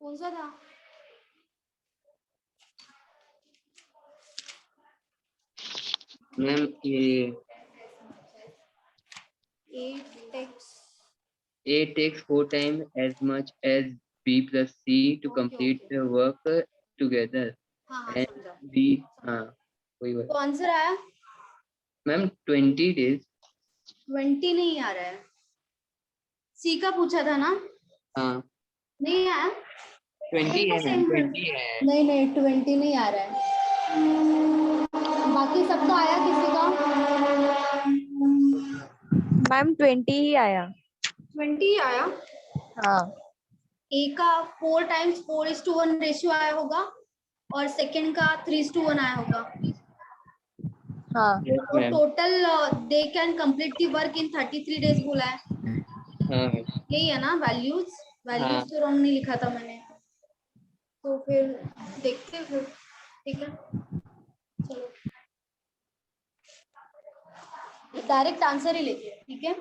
कौन सा था? मैम ये A takes 4 times as much as B plus C to complete the work together. हाँ And समझा। B वही तो आंसर आया मैम 20 days। 20 नहीं आ रहा है। सी का पूछा था ना? हाँ नहीं आया 20 है मैम, 20 है। नहीं 20 नहीं आ रहा है। बाकी सबका आया किसी का? मैम 20 ही आया। 20 आया। हाँ ए का 4 times 4:1 रेशियो आया होगा और सेकंड का 3:1 आया होगा। हाँ और total they can complete the work in 33 days बोला है। हाँ यही है ना? वैल्यूज तो रॉन्ग नहीं लिखा था मैंने, तो फिर देखते हैं फिर। ठीक है चलो डायरेक्ट आंसर ही लेते हैं। ठीक है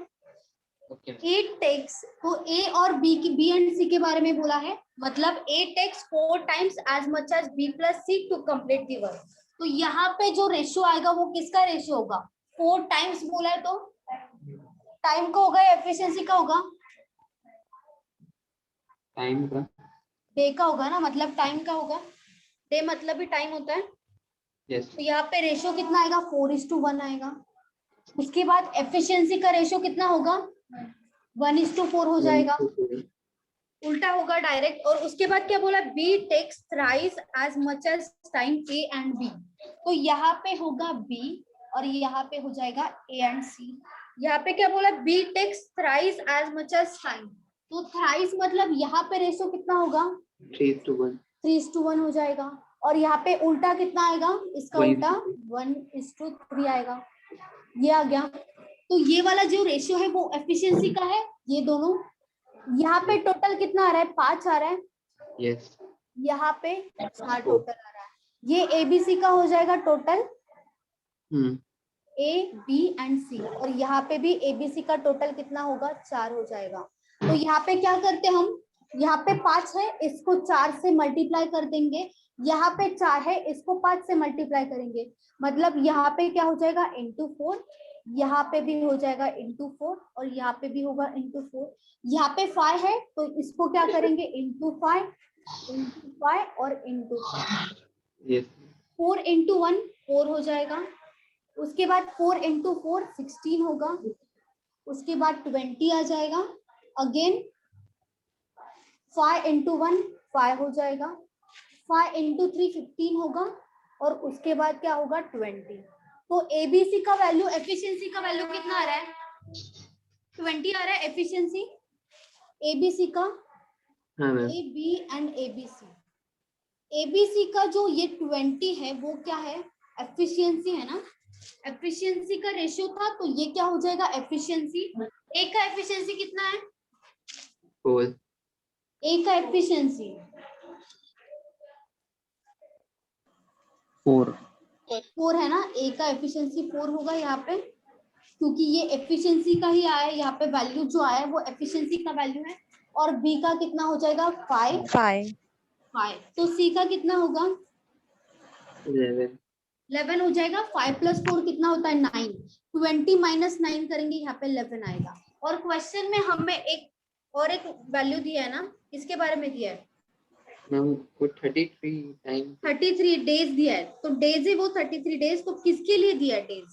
ए टेक्स, तो ए और बी एंड सी के बारे में बोला है, मतलब ए takes 4 times as much as B plus C to complete the work। तो यहाँ पे जो रेशियो आएगा वो किसका रेशियो होगा? 4 times बोला है तो टाइम का होगा या एफिशिएंसी का होगा? टाइम का, डे का होगा ना, मतलब टाइम का होगा। डे मतलब भी टाइम होता है। यस। तो यहाँ पे रेशियो कितना आएगा? 4:1 आएगा। उसके बाद एफिशिएंसी का रेशियो कितना होगा? 1:4 हो जाएगा, उल्टा होगा डायरेक्ट। और उसके बाद क्या बोला? B takes thrice as much as time A and B. तो यहाँ पे होगा बी और यहाँ पे हो जाएगा ए एंड सी। यहाँ पे क्या बोला? B takes thrice as much as time. तो थ्राइस मतलब यहाँ पे रेशियो कितना होगा? 3:1। 3:1 हो जाएगा। और यहाँ पे उल्टा कितना आएगा? इसका उल्टा 1:3 आएगा। ये आ गया। तो ये वाला जो रेशियो है वो एफिशिएंसी का है, ये दोनों। यहाँ पे टोटल कितना आ रहा है? 5 आ रहा है। यस। यहाँ पे 4 टोटल आ रहा है। ये एबीसी का हो जाएगा टोटल, ए बी एंड सी। और यहाँ पे भी एबीसी का टोटल कितना होगा? 4 हो जाएगा। तो यहाँ पे क्या करते हम? यहाँ पे 5 है, इसको 4 से मल्टीप्लाई कर देंगे। यहाँ पे 4 है, इसको 5 से मल्टीप्लाई करेंगे। मतलब यहाँ पे क्या हो जाएगा? इंटू 4। यहाँ पे भी हो जाएगा इंटू 4 और यहाँ पे भी होगा इंटू 4। यहाँ पे 5 है तो इसको क्या करेंगे? इंटू 5 और इंटू 5। 4 इंटू 1 4 हो जाएगा। उसके बाद 4 इंटू 4 16 होगा। उसके बाद 20 आ जाएगा। अगेन 5 इंटू 1 5 हो जाएगा। 5 इंटू 3 15 होगा। और उसके बाद क्या होगा? 20। तो एबीसी का वैल्यू, एफिशिएंसी का वैल्यू कितना आ रहा है? 20 आ रहा है एफिशिएंसी एबीसी का। A B and ABC, ABC का जो ये 20 है वो क्या है? एफिशिएंसी है ना। एफिशिएंसी का रेशियो था तो ये क्या हो जाएगा? एफिशिएंसी। ए का एफिशिएंसी कितना है? 4। ए का एफिशिएंसी 4 है ना। ए का एफिशिएंसी 4 होगा यहाँ पे, क्योंकि ये एफिशिएंसी का ही आया है। यहाँ पे वैल्यू जो आया है वो एफिशिएंसी का वैल्यू है। और बी का कितना हो जाएगा? 5। तो सी का कितना होगा? 11 हो जाएगा। 5 + 4 कितना होता है? 9। 20 - 9 करेंगे, यहाँ पे 11 आएगा। और क्वेश्चन में हमें एक वैल्यू दिया है ना, किसके बारे में दिया है? 33 डेज दिया है। तो डेज है वो 33 डेज। तो किसके लिए दिया है डेज?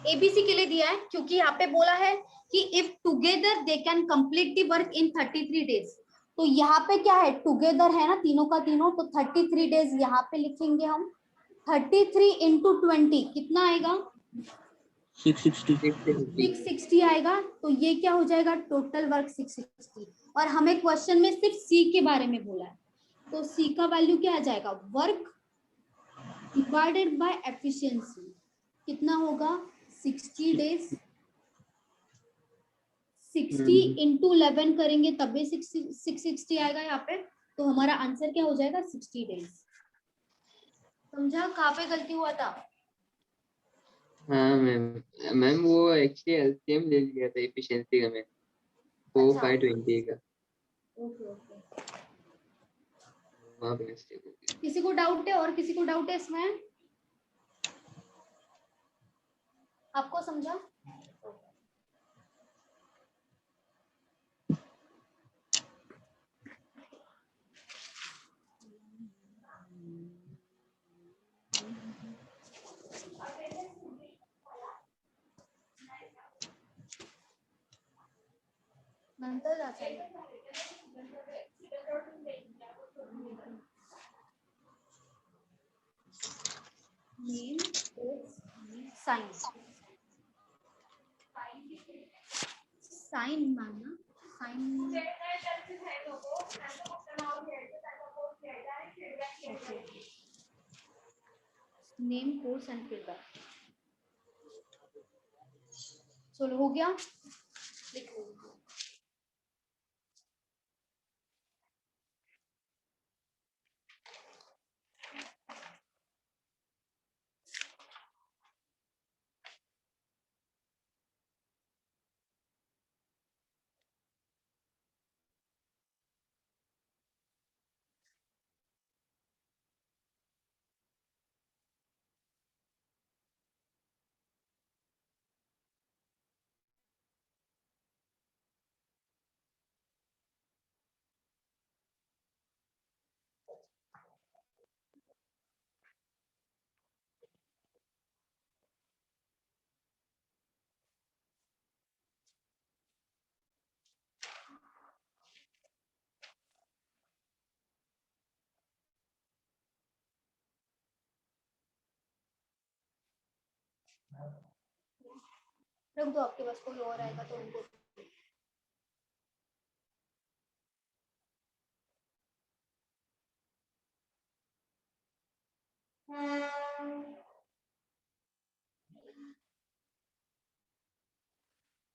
एबीसी के लिए दिया है, क्योंकि यहाँ पे बोला है कि if together they can complete the work in 33 days. तो यहाँ पे क्या है? टुगेदर है ना, तीनों का तीनों। तो 33 डेज यहाँ पे लिखेंगे हम। 33 इंटू 20 कितना आएगा? 660 आएगा। तो ये क्या हो जाएगा? Total work 660। और हमें क्वेश्चन में सिर्फ सी के बारे में बोला है, तो सी का वैल्यू क्या आ जाएगा? वर्क डिवाइडेड बाय एफिशिएंसी कितना होगा? 60 डेज। 60 इंटू 11 करेंगे तब भी 660 आएगा यहाँ पे। तो हमारा आंसर क्या हो जाएगा? 60 डेज। समझा कहाँ पे गलती हुआ था? हाँ मैम वो एक्चुअली एलसीएम ले लिया था एफिशिएंसी का, मैं 4 5 20 का। ओके ओके, वहाँ पे मिस्टेक होगी। किसी को डाउट है? और किसी को डाउट है इसमें? आपको समझा? नंतर जाता है। नेम साइन, साइन माना sign. Name course and feedback, चलो हो गया। लिख लो। रख दो, आपके पास कोई और आएगा तो उनको।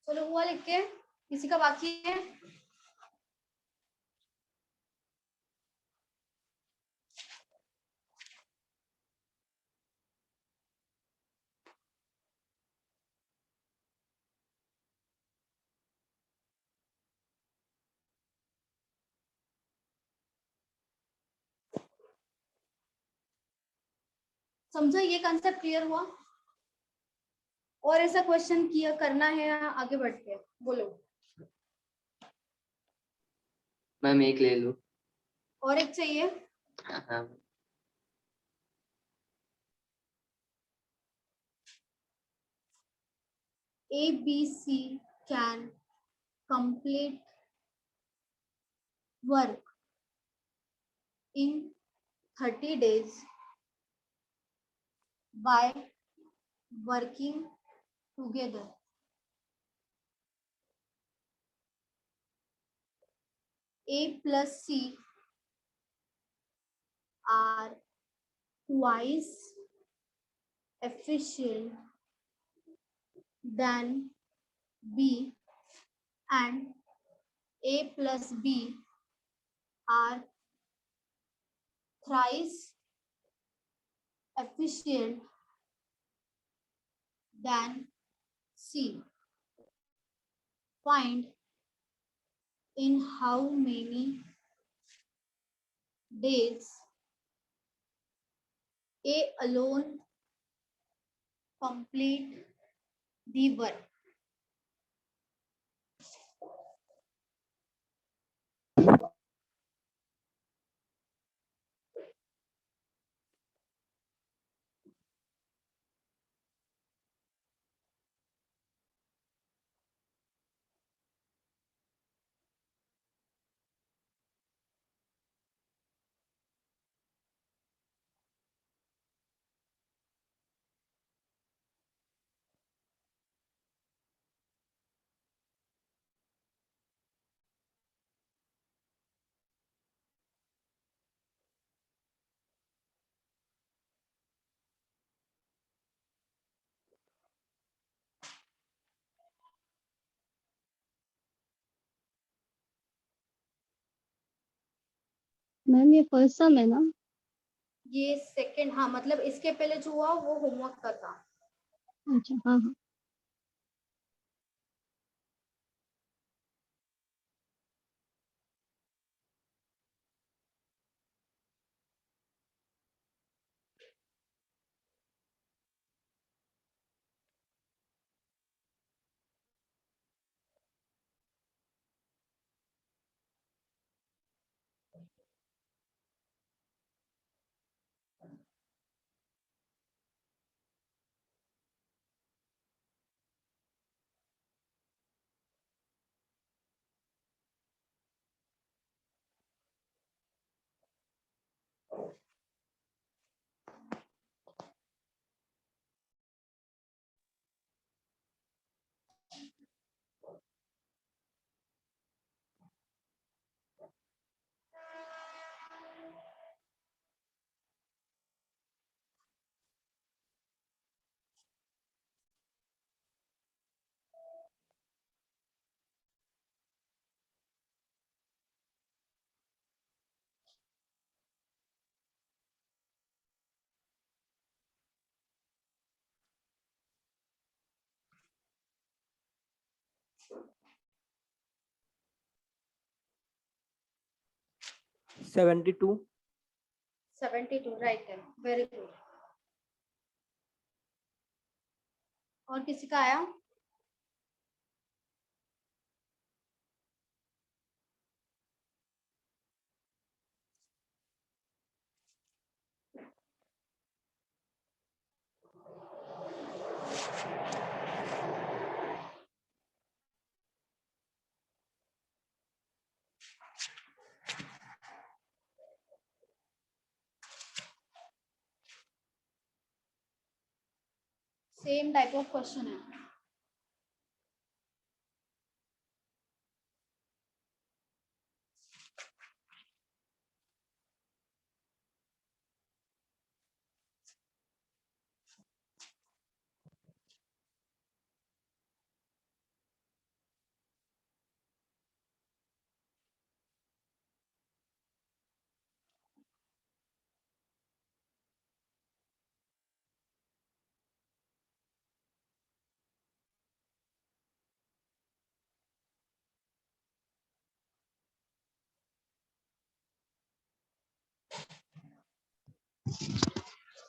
चलो हुआ लिख के, किसी का बाकी है? समझो, ये कंसेप्ट क्लियर हुआ? और ऐसा क्वेश्चन किया करना है आगे बढ़ के, बोलो। मैम एक ले लो। और एक चाहिए? हाँ। ABC can complete work in 30 days by working together. A plus C are twice efficient than B, and A plus B are thrice efficient than C. Find in how many days A alone complete the work. Ma'am ये first सम है ना? ये second, हाँ, मतलब इसके पहले जो हुआ वो होमवर्क का था। अच्छा हाँ हाँ। 72. 72 राइट है, वेरी गुड। और किसी का आया? सेम टाइप ऑफ क्वेश्चन है।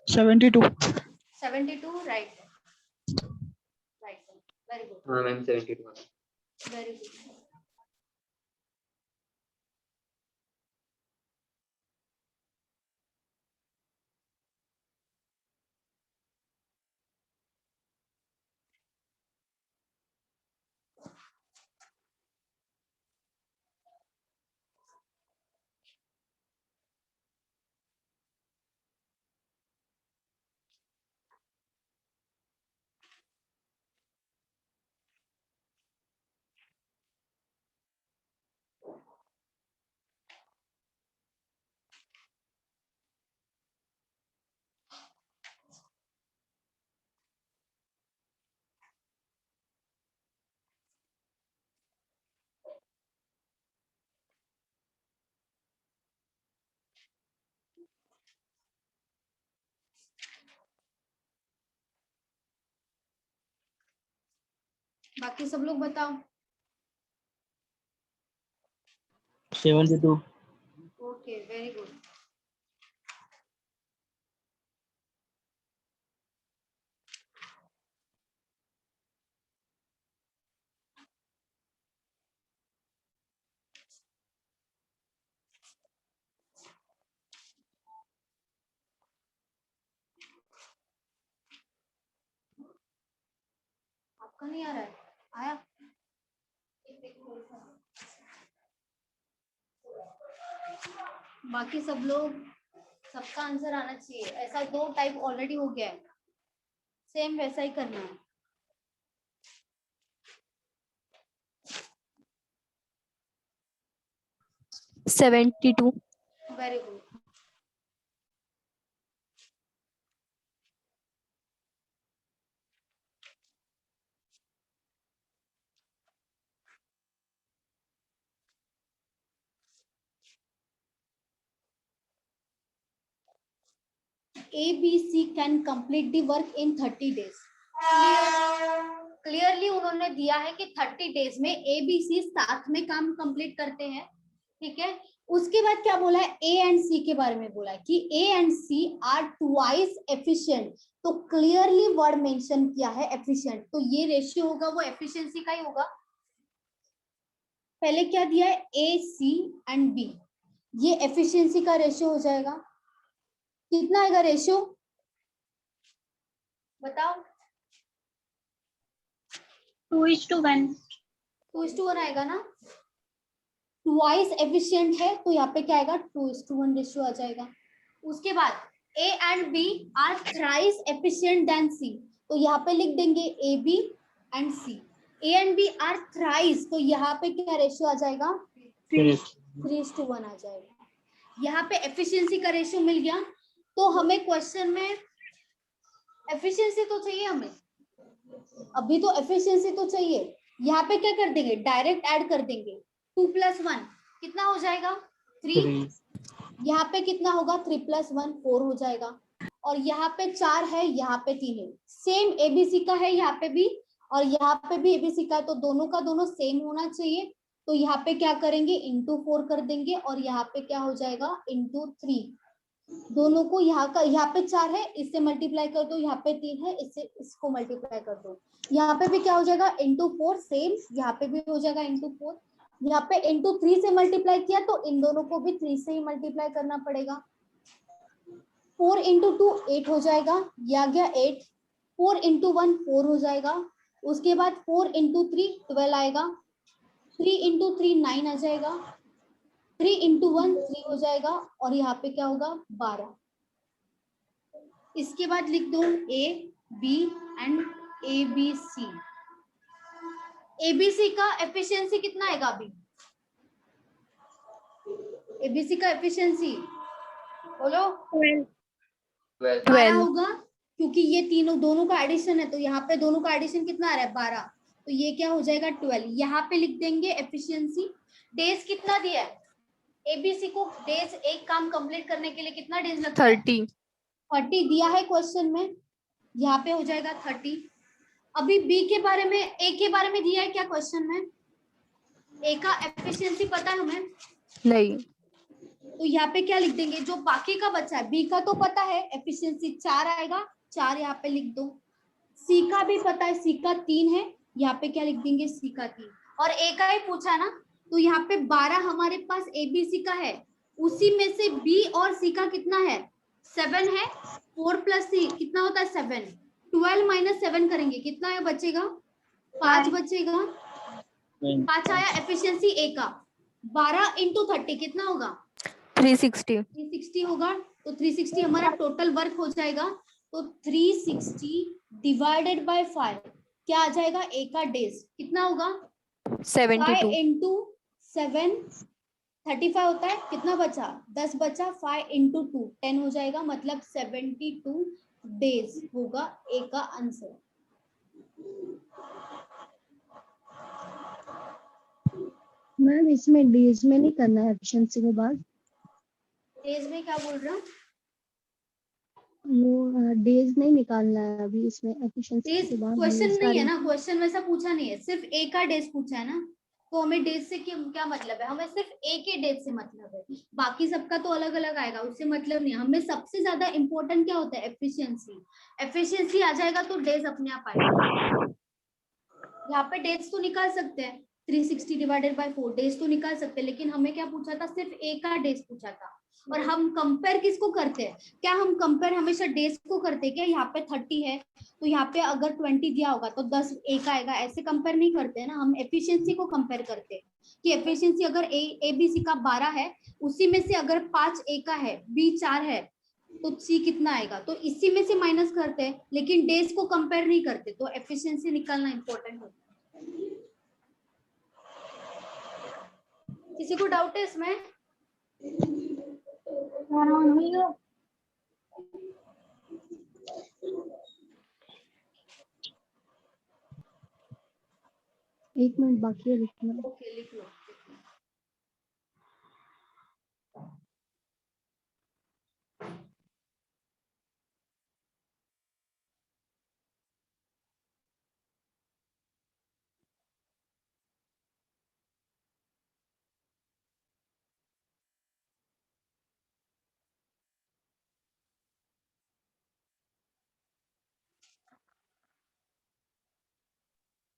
Seventy two right right, very good, हाँ मैम 72. Very good. बाकी सब लोग बताओ। 72. Okay, very good. आपका नहीं आ रहा है? आया? बाकी सब लोग, सबका आंसर आना चाहिए। ऐसा 2 टाइप ऑलरेडी हो गया है, सेम वैसा ही करना है। Seventy two. Very good. ABC can complete the work in 30 days. Clearly उन्होंने दिया है कि 30 डेज में ABC साथ में काम कंप्लीट करते हैं, ठीक है। उसके बाद क्या बोला है? A एंड C के बारे में बोला है कि A and C are twice efficient. तो क्लियरली वर्ड मेंशन किया है एफिशिएंट, तो ये रेशियो होगा वो एफिशिएंसी का ही होगा। पहले क्या दिया है? A, C एंड B, ये एफिशिएंसी का रेशियो हो जाएगा। कितना आएगा रेशियो बताओ? 2:1. 2:1 आएगा ना। ट्वाइस एफिशिएंट है तो यहाँ पे क्या आएगा? 2:1 रेशियो आ जाएगा। उसके बाद A and B are thrice efficient then C, तो यहाँ पे लिख देंगे AB and C। A and B are thrice, तो यहाँ पे क्या रेशियो आ जाएगा? 3:1 आ जाएगा। यहाँ पे एफिशिएंसी का रेशियो मिल गया। तो हमें क्वेश्चन में एफिशिएंसी तो चाहिए, हमें अभी तो एफिशिएंसी तो चाहिए। यहाँ पे क्या कर देंगे? डायरेक्ट ऐड कर देंगे। 2 + 1 कितना हो जाएगा? 3। यहाँ पे कितना होगा? 3 + 1 4 हो जाएगा। और यहाँ पे 4 है, यहाँ पे 3 है। सेम ABC का है यहाँ पे भी, और यहाँ पे भी एबीसी का है, तो दोनों का दोनों सेम होना चाहिए। तो यहाँ पे क्या करेंगे, इंटू 4 कर देंगे और यहाँ पे क्या हो जाएगा, इंटू 3। दोनों को यहाँ पे 4 है, इससे मल्टीप्लाई कर दो, यहाँ पे 3 है, इससे इसको मल्टीप्लाई कर दो। यहाँ पे भी क्या हो जाएगा, इंटू 4 सेम, यहाँ पे भी हो जाएगा इंटू 4। यहाँ पे इंटू 3 से मल्टीप्लाई किया तो इन दोनों को भी 3 से ही मल्टीप्लाई करना पड़ेगा। 4 इंटू 2 8 हो जाएगा, ये आ गया 8। 4 इंटू 1 4 हो जाएगा, उसके बाद 4 इंटू 3 12 आएगा, 3 इंटू 3 9 आ जाएगा, 3 इंटू 1 3 हो जाएगा और यहाँ पे क्या होगा 12। इसके बाद लिख दो A B and A B C. ABC का एफिशिएंसी कितना आएगा अभी, एबीसी का एफिशिएंसी बोलो 12 होगा, क्योंकि ये तीनों दोनों का एडिशन है, तो यहाँ पे दोनों का एडिशन कितना आ रहा है 12, तो ये क्या हो जाएगा 12। यहाँ पे लिख देंगे एफिशिएंसी। डेज कितना दिया है एबीसी को, डेज एक काम कंप्लीट करने के लिए कितना डेज लगता है, 30. 30 दिया है क्वेश्चन में, यहाँ पे हो जाएगा 30। अभी बी के बारे में, ए के बारे में दिया है क्या क्वेश्चन में, ए का एफिशिएंसी पता है हमें नहीं. तो यहाँ पे क्या लिख देंगे, जो बाकी का बचा है, बी का तो पता है एफिशिएंसी 4 आएगा, 4 यहाँ पे लिख दो। सी का भी पता है, सी का 3 है, यहाँ पे क्या लिख देंगे सी का 3। और ए का ही पूछा ना, तो यहाँ पे 12 हमारे पास एबीसी का है, उसी में से बी और सी का कितना है 7 है, 4 प्लस सी कितना होता है 7, 12 माइनस 7 करेंगे कितना है बचेगा 5 बचेगा, 5 आया एफिशिएंसी ए का। 12 इंटू 30 कितना होगा 360. 360 होगा, तो 360 हमारा टोटल वर्क हो जाएगा। तो 360 डिवाइडेड बाय 5 क्या आ जाएगा, ए का डेज कितना होगा 5 72. इंटू 7 35 होता है, कितना बचा 10 बचा, 5 इंटू 2 10 हो जाएगा, मतलब 72 डेज होगा ए का आंसर। मैम इसमें डेज में नहीं करना है एफिशिएंसी के बाद, डेज में क्या बोल रहा हूँ, वो डेज नहीं निकालना है अभी इसमें एफिशिएंसी डेज के बाद। क्वेश्चन नहीं है ना, क्वेश्चन वैसा पूछा नहीं है, सिर्फ ए का डेज पूछा है ना, तो हमें डेज से क्या मतलब है, हमें सिर्फ ए के डेज से मतलब है, बाकी सबका तो अलग अलग आएगा, उससे मतलब नहीं। हमें सबसे ज्यादा इंपॉर्टेंट क्या होता है एफिशिएंसी, एफिशिएंसी आ जाएगा तो डेज अपने आप आएगा। यहाँ पे डेज तो निकाल सकते हैं, 360 डिवाइडेड बाय 4 डेज तो निकाल सकते हैं, लेकिन हमें क्या पूछा था, सिर्फ ए का डेज पूछा था। और हम कंपेयर किसको करते हैं, क्या हम कंपेयर हमेशा डेज को करते हैं क्या, यहाँ पे 30 है तो यहाँ पे अगर 20 दिया होगा तो 10 ए का आएगा, ऐसे कंपेयर नहीं करते हैं ना, हम एफिशिएंसी को कंपेयर करते हैं कि एफिशिएंसी अगर ए बी सी का 12 है, उसी में से अगर 5 ए का है, बी 4 है, तो सी कितना आएगा, तो इसी में से माइनस करते हैं, लेकिन डेज को कंपेयर नहीं करते, तो एफिशिएंसी निकालना इंपॉर्टेंट होता है। किसी को डाउट है इसमें, एक मिनट बाकी है लिखना। ओके लिख लो।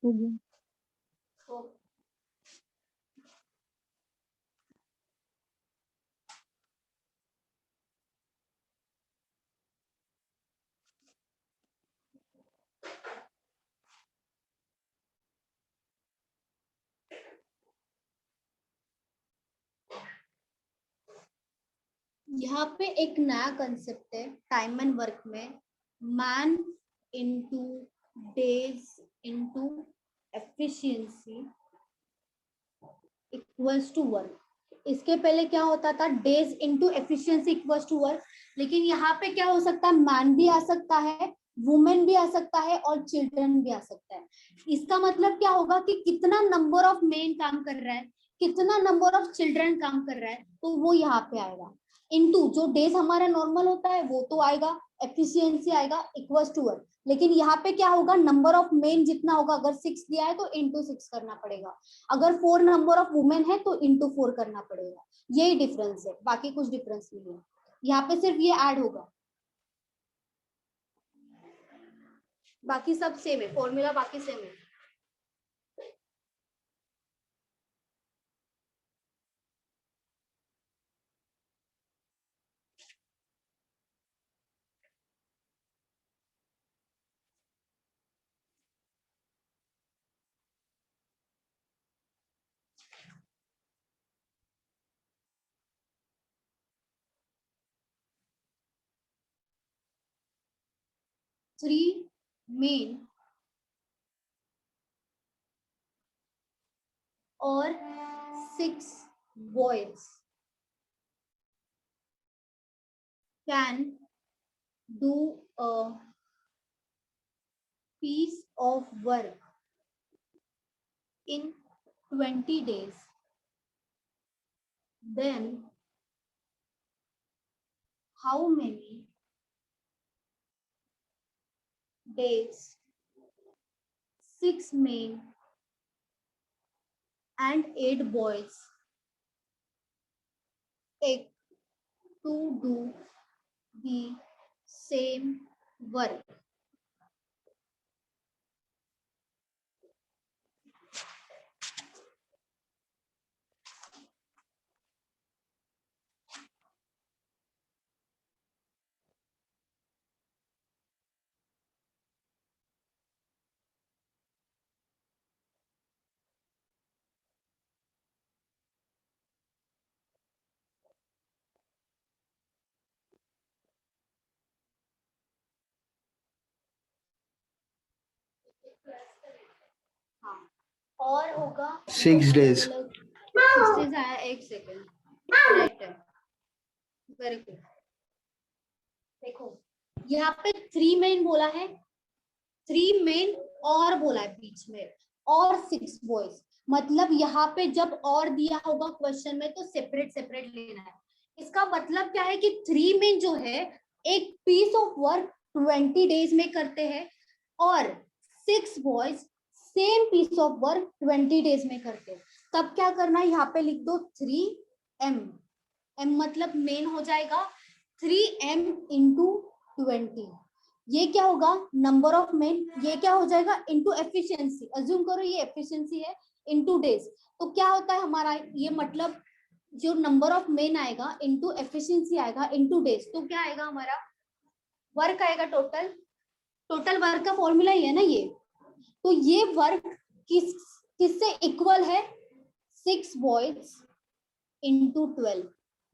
हो गया। यहाँ पे एक नया कंसेप्ट है टाइम एंड वर्क में, man into days into efficiency equals to work. इसके पहले क्या होता था, days into efficiency equals to work, लेकिन यहाँ पे क्या हो सकता है, मैन भी आ सकता है, वुमेन भी आ सकता है और चिल्ड्रन भी आ सकता है। इसका मतलब क्या होगा कि कितना नंबर ऑफ मेन काम कर रहा है, कितना नंबर ऑफ चिल्ड्रन काम कर रहा है, तो वो यहाँ पे आएगा। इनटू जो डेज हमारा नॉर्मल होता है वो तो आएगा, एफिशिएंसी आएगा इक्वल टू 1। लेकिन यहाँ पे क्या होगा, नंबर ऑफ मेन जितना होगा, अगर 6 दिया है तो इंटू 6 करना पड़ेगा, अगर 4 नंबर ऑफ वुमेन है तो इंटू 4 करना पड़ेगा। यही डिफरेंस है, बाकी कुछ डिफरेंस नहीं है, यहाँ पे सिर्फ ये ऐड होगा, बाकी सब सेम है, फॉर्मूला बाकी सेम है। Three men or 6 boys can do a piece of work in 20 days, then how many days 6 men and 8 boys take to do the same work? हाँ, और होगा 6 days. 6 days आया, एक सेकेंड, राइट है, very good. देखो यहाँ पे 3 main बोला है, 3 मेन और बोला है बीच में, और 6 बॉयज, मतलब यहाँ पे जब और दिया होगा क्वेश्चन में तो सेपरेट सेपरेट लेना है। इसका मतलब क्या है कि 3 मेन जो है एक पीस ऑफ वर्क 20 डेज में करते हैं, और 6 boys same piece of work 20 days में करते हैं। तब क्या करना है, यहाँ पे लिख दो 3m, m मतलब मेन हो जाएगा 3m इंटू 20, ये क्या होगा नंबर ऑफ मेन, ये क्या हो जाएगा इंटू एफिशिएंसी, अज्यूम करो ये एफिशिएंसी है, इंटू डेज, तो क्या होता है हमारा ये, मतलब जो नंबर ऑफ मेन आएगा इंटू एफिशिएंसी आएगा इंटू डेज, तो क्या आएगा हमारा वर्क आएगा, टोटल वर्क का फॉर्मूला ही है ना ये। तो ये वर्क किससे इक्वल है, 6 बॉयज इंटू 12,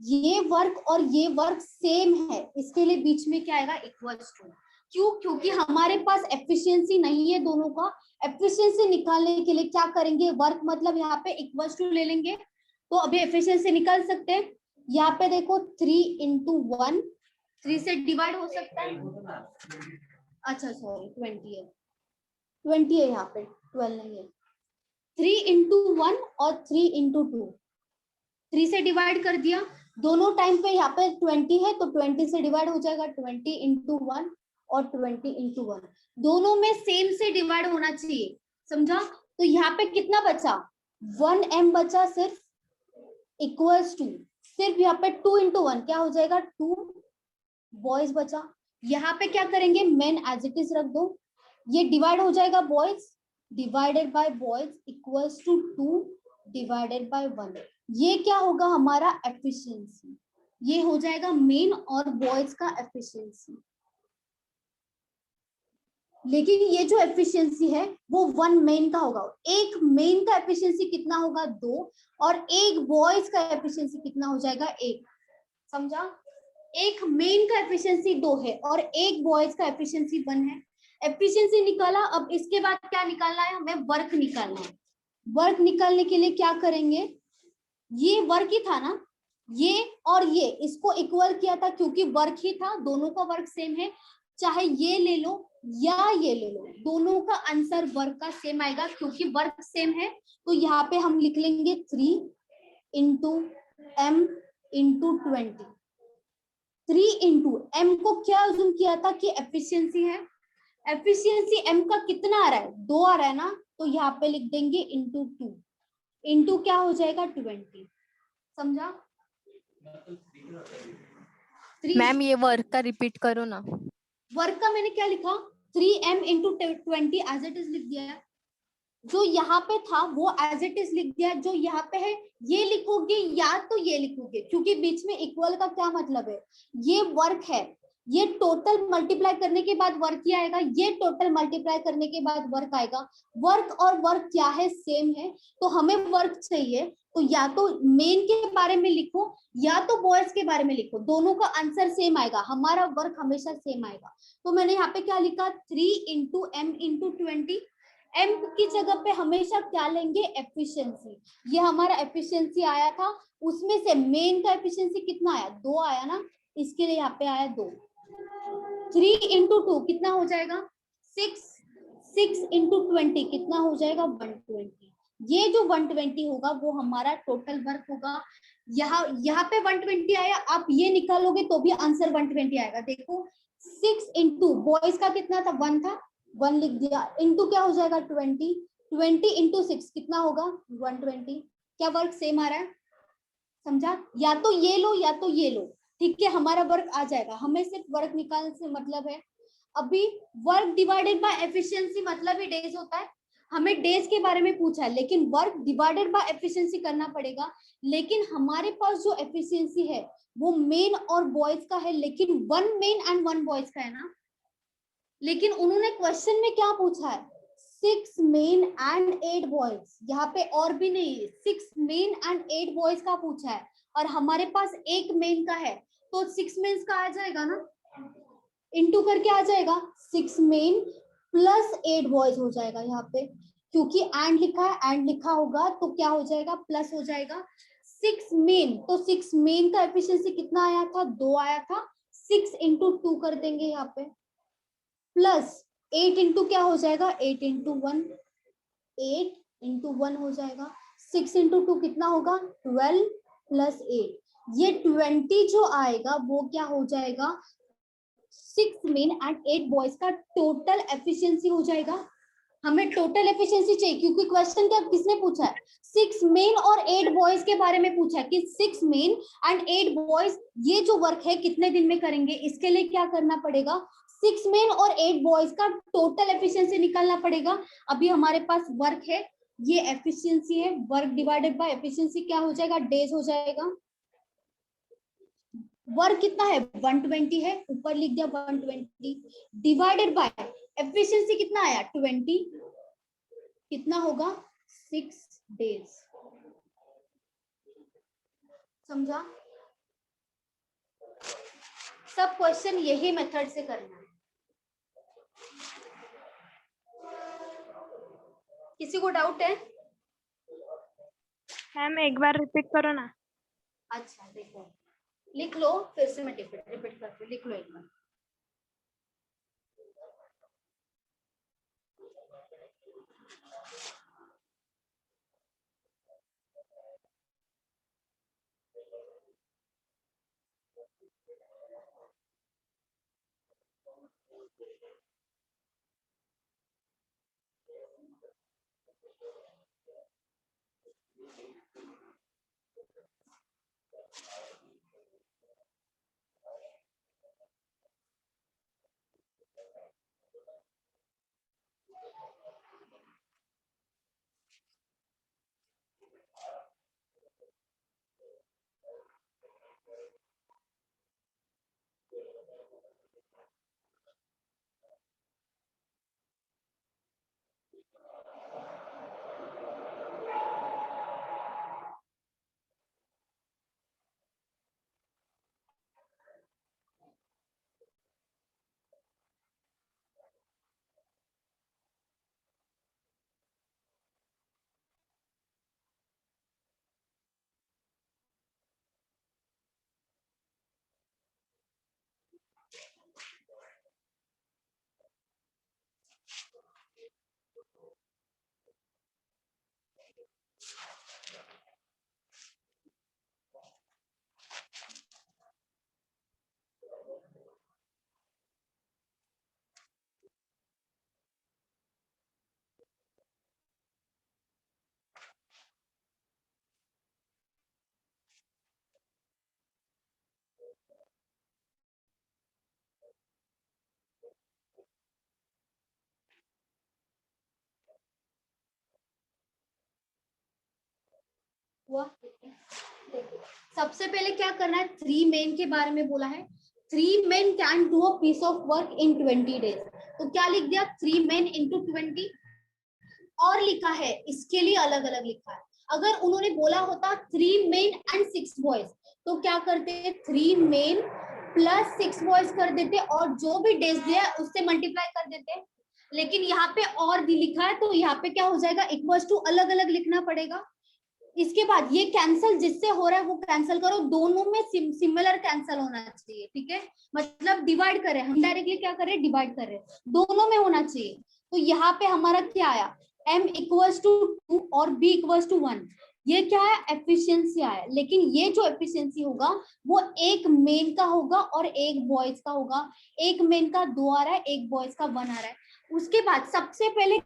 ये वर्क और ये वर्क सेम है, इसके लिए बीच में क्या आएगा इक्वल्स टू। क्यों, क्योंकि हमारे पास एफिशिएंसी नहीं है दोनों का, एफिशिएंसी निकालने के लिए क्या करेंगे, वर्क मतलब यहाँ पे इक्वल्स टू ले लेंगे, तो अभी एफिशिएंसी निकाल सकते हैं। यहाँ पे देखो 3 इंटू 1, 3 से डिवाइड हो सकता है, अच्छा सॉरी 20 है, 20 है यहाँ पे, 12 नहीं है। 3 इंटू 1 और 3 इंटू 2, 3 से डिवाइड कर दिया, दोनों टाइम पे यहाँ पे 20 है तो 20 से डिवाइड हो जाएगा, 20 इंटू 1 और 20 इंटू 1, दोनों में सेम से डिवाइड होना चाहिए, समझा। तो यहाँ पे कितना बचा, 1m बचा सिर्फ, इक्वल्स टू, सिर्फ यहाँ पे 2 इंटू 1 क्या हो जाएगा 2 बॉयज बचा। यहाँ पे क्या करेंगे, मेन एज इट इज रख दो, ये डिवाइड हो जाएगा boys divided by boys equals to 2 divided by 1, ये क्या होगा हमारा एफिशिएंसी, ये हो जाएगा मेन और बॉयज का एफिशिएंसी। लेकिन ये जो एफिशिएंसी है वो 1 मेन का होगा, एक मेन का एफिशिएंसी कितना होगा 2, और एक बॉयज का एफिशिएंसी कितना हो जाएगा 1, समझा। एक मेन का एफिशिएंसी 2 है और एक बॉयज का एफिशिएंसी 1 है। एफिशिएंसी निकाला, अब इसके बाद क्या निकालना है, हमें वर्क निकालना है। वर्क निकालने के लिए क्या करेंगे, ये वर्क ही था ना, ये और ये इसको इक्वल किया था क्योंकि वर्क ही था, दोनों का वर्क सेम है, चाहे ये ले लो या ये ले लो, दोनों का आंसर वर्क का सेम आएगा क्योंकि वर्क सेम है। तो यहाँ पे हम लिख लेंगे 3 into m into 20, 3 into M को क्या अज्यूम किया था कि एफिशिएंसी है, एफिशिएंसी एम का कितना आ रहा है, 2 आ रहा है ना, तो यहाँ पे लिख देंगे इंटू 2, इंटू क्या हो जाएगा 20, समझा? 3 मैम ये वर्क का रिपीट करो ना। वर्क का मैंने क्या लिखा, 3m into 20 as it is लिख दिया है, जो यहाँ पे था वो एज इट इज लिख दिया, जो यहाँ पे है ये लिखोगे या तो ये लिखोगे, क्योंकि बीच में इक्वल का क्या मतलब है, ये वर्क है, ये टोटल मल्टीप्लाई करने के बाद वर्क ही आएगा, ये टोटल मल्टीप्लाई करने के बाद वर्क आएगा, वर्क और वर्क क्या है, सेम है, तो हमें वर्क चाहिए, तो या तो मेन के बारे में लिखो या तो बॉयज के बारे में लिखो, दोनों का आंसर सेम आएगा, हमारा वर्क हमेशा सेम आएगा। तो मैंने यहाँ पे क्या लिखा, 3 इंटू एम इंटू 20, एम की जगह पे हमेशा क्या लेंगे, एफिशिएंसी, ये हमारा एफिशिएंसी आया था, उसमें से मेन का एफिशिएंसी कितना आया, 2 आया ना, इसके लिए यहाँ पे आया 2, 3 इंटू 2 कितना हो जाएगा 6, 6 इंटू 20 कितना हो जाएगा 120, ये जो 120 होगा वो हमारा टोटल वर्क होगा। यहाँ पे 120 आया, आप ये निकालोगे तो भी आंसर 120 आएगा, देखो 6 इंटू बॉयज का कितना था, 1 था, 1 लिख दिया, इंटू क्या हो जाएगा 20, 20 इंटू 6 कितना होगा 120, क्या वर्क सेम आ रहा है, समझा? या तो ये लो या तो ये लो, ठीक है, हमारा वर्क आ जाएगा, हमें सिर्फ वर्क निकालने से मतलब है। अभी वर्क डिवाइडेड बाय एफिशिएंसी मतलब ही डेज होता है, हमें डेज के बारे में पूछा है, लेकिन वर्क डिवाइडेड बाय एफिशिएंसी करना पड़ेगा, लेकिन हमारे पास जो एफिशिएंसी है वो मेन और बॉयज का है, लेकिन 1 मेन एंड 1 बॉयज का है ना, लेकिन उन्होंने क्वेश्चन में क्या पूछा है, 6 मेन एंड 8 बॉयज, यहाँ पे और भी नहीं, 6 मेन एंड 8 बॉयज का पूछा है, और हमारे पास एक मेन का है, तो 6 मेंस का आ जाएगा ना, इंटू करके आ जाएगा, 6 मेन प्लस 8 बॉयज हो जाएगा यहाँ पे, क्योंकि एंड लिखा है, एंड लिखा होगा तो क्या हो जाएगा, प्लस हो जाएगा, 6 मेन, तो 6 मेन का एफिशिएंसी कितना आया था, 2 आया था, 6 इंटू 2 कर देंगे यहाँ पे, प्लस 8 इंटू क्या हो जाएगा, 8 इंटू 1, 8 इंटू 1 हो जाएगा, 6 इंटू 2 कितना होगा 12 प्लस 8, ये 20 जो आएगा वो क्या हो जाएगा, 6 मेन एंड 8 बॉयज का टोटल एफिशिएंसी हो जाएगा। हमें टोटल एफिशिएंसी चाहिए, क्योंकि क्वेश्चन क्या किसने पूछा है, 6 मेन और 8 बॉयज के बारे में पूछा है कि 6 मेन एंड 8 बॉयज ये जो वर्क है कितने दिन में करेंगे, इसके लिए क्या करना पड़ेगा, 6 मेन और 8 बॉयज का टोटल एफिशिएंसी निकालना पड़ेगा। अभी हमारे पास वर्क है, ये एफिशिएंसी है, वर्क डिवाइडेड बाय एफिशिएंसी क्या हो जाएगा, डेज हो जाएगा, वर्क कितना है 120 है, ऊपर लिख दिया 120, डिवाइडेड बाय एफिशिएंसी कितना आया 20, कितना होगा 6 डेज, समझा? सब क्वेश्चन यही मेथड से करना है। किसी को डाउट है? मैम एक बार रिपीट करो ना। अच्छा देखो, लिख लो, फिर से मैं रिपीट करती हूँ, लिख लो एक बार। हुआ? देखिए, सबसे पहले क्या करना है, 3 मेन के बारे में बोला है, 3 men can do a piece of work in 20 days। तो क्या लिख दिया, 3 men into 20, और लिखा है इसके लिए अलग अलग लिखा है। अगर उन्होंने बोला होता 3 men and 6 boys, तो क्या करते, 3 men प्लस 6 boys कर देते और जो भी डेज दिया है उससे मल्टीप्लाई कर देते। लेकिन यहाँ पे और भी लिखा है तो यहाँ पे क्या हो जाएगा, इक्वल्स टू अलग अलग लिखना पड़ेगा। इसके बाद ये कैंसल जिससे हो रहा है वो कैंसल करो, दोनों में सिमिलर कैंसल होना चाहिए, ठीक है, मतलब डिवाइड करें, हम डायरेक्टली क्या करें, डिवाइड कर रहे हैं, दोनों में होना चाहिए। तो यहाँ पे हमारा क्या आया, m इक्वल्स टू 2 और b इक्वल्स टू 1, ये क्या है, एफिशिएंसी आया। लेकिन ये जो एफिशिएंसी होगा वो एक मेन का होगा और एक बॉयज का होगा, एक मेन का 2 आ रहा है, एक बॉयज का 1 आ रहा है। उसके बाद सबसे पहले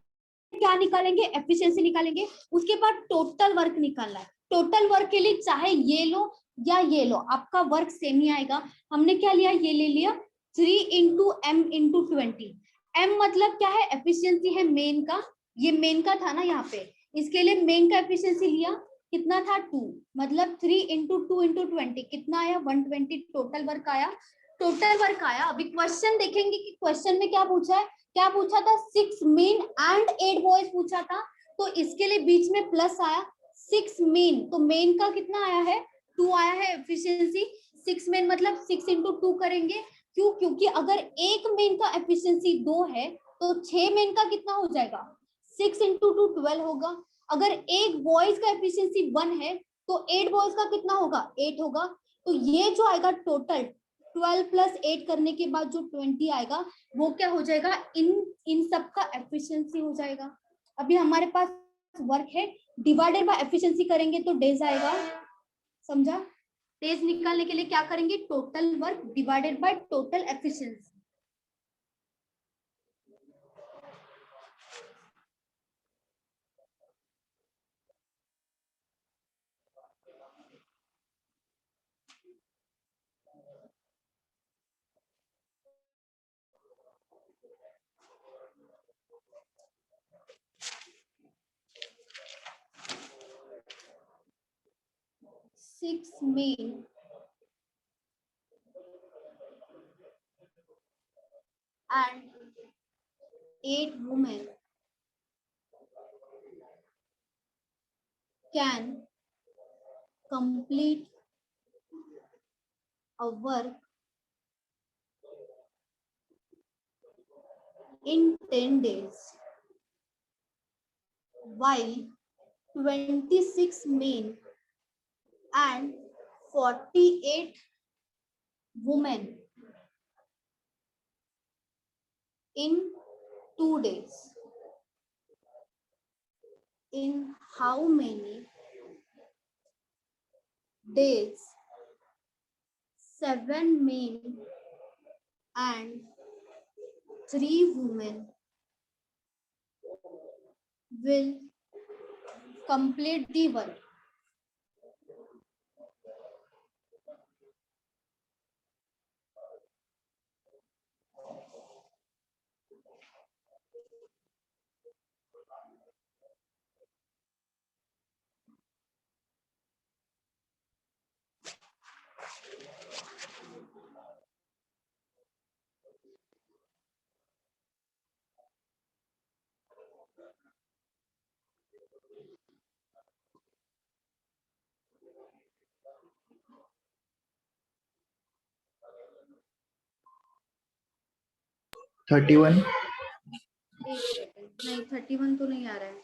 क्या निकालेंगे, एफिशिएंसी निकालेंगे, उसके बाद टोटल वर्क निकालना है। टोटल वर्क के लिए चाहे ये लो या ये लो, आपका वर्क सेम ही आएगा। हमने क्या लिया, ये ले लिया 3 इंटू m इंटू 20। m मतलब क्या है, एफिशिएंसी है मेन का, ये मेन का था ना यहाँ पे, इसके लिए मेन का एफिशिएंसी लिया, कितना था 2, मतलब 3 इंटू 2 इंटू 20 कितना आया, 120 टोटल वर्क आया। टोटल वर्क आया। अभी क्वेश्चन देखेंगे कि क्वेश्चन में क्या पूछा है, क्या पूछा था, 6 मेन एंड 8 बॉयज पूछा था, तो इसके लिए बीच में प्लस आया, 6 मेन, तो मेन का कितना आया है, 2 आया है एफिशिएंसी, 6 मेन मतलब 6 इंटू 2 करेंगे, क्यों, क्योंकि अगर एक मेन का एफिशिएंसी 2 है तो 6 मेन का कितना हो जाएगा, 6 इंटू 2 12 होगा। अगर एक बॉयज का एफिशिएंसी 1 है तो 8 बॉयज का कितना होगा, 8 होगा। तो ये जो आएगा टोटल 12 प्लस 8 करने के बाद जो 20 आएगा वो क्या हो जाएगा, इन सब का एफिशिएंसी हो जाएगा। अभी हमारे पास वर्क है, डिवाइडेड बाय एफिशिएंसी करेंगे तो डेज आएगा, समझा। डेज निकालने के लिए क्या करेंगे, total work divided by total efficiency. Six men and 8 women can complete a work in 10 days, while 26 men and 48 women in 2 days. In how many days 7 men and 3 women will complete the work? Thirty one. एक second, नहीं 31 तो नहीं आ रहा है।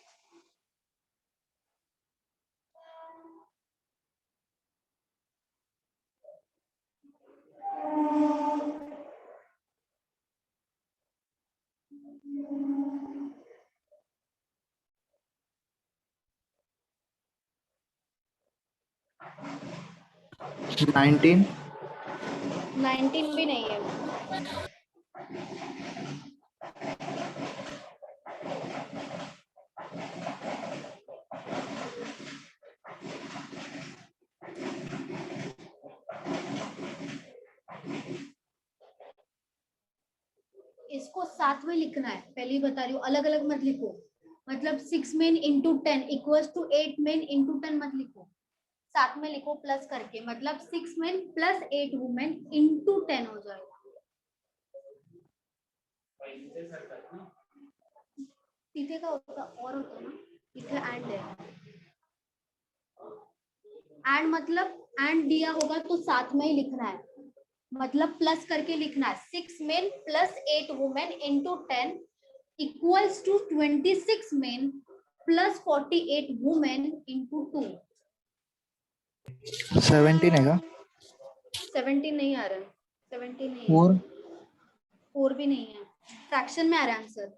Nineteen. 19 भी नहीं है। इसको साथ में लिखना है, पहले ही बता रही हूँ, अलग अलग मत लिखो। मतलब 6 men into 10 equals to 8 men into 10 मत लिखो, साथ में लिखो प्लस करके, मतलब 6 men प्लस 8 women इंटू 10 हो जाएगा। इथे का होता और होता ना, इथे एंड है, एंड मतलब एंड दिया होगा तो साथ में ही लिखना है, मतलब प्लस करके लिखना है। 6 men plus 8 women into 10 equals to 26 men plus 48 women into 2। 17 है क्या? 17 नहीं आ रहा है, 17 नहीं है, 4 4 भी नहीं है, फ्रैक्शन में आ रहा है आंसर।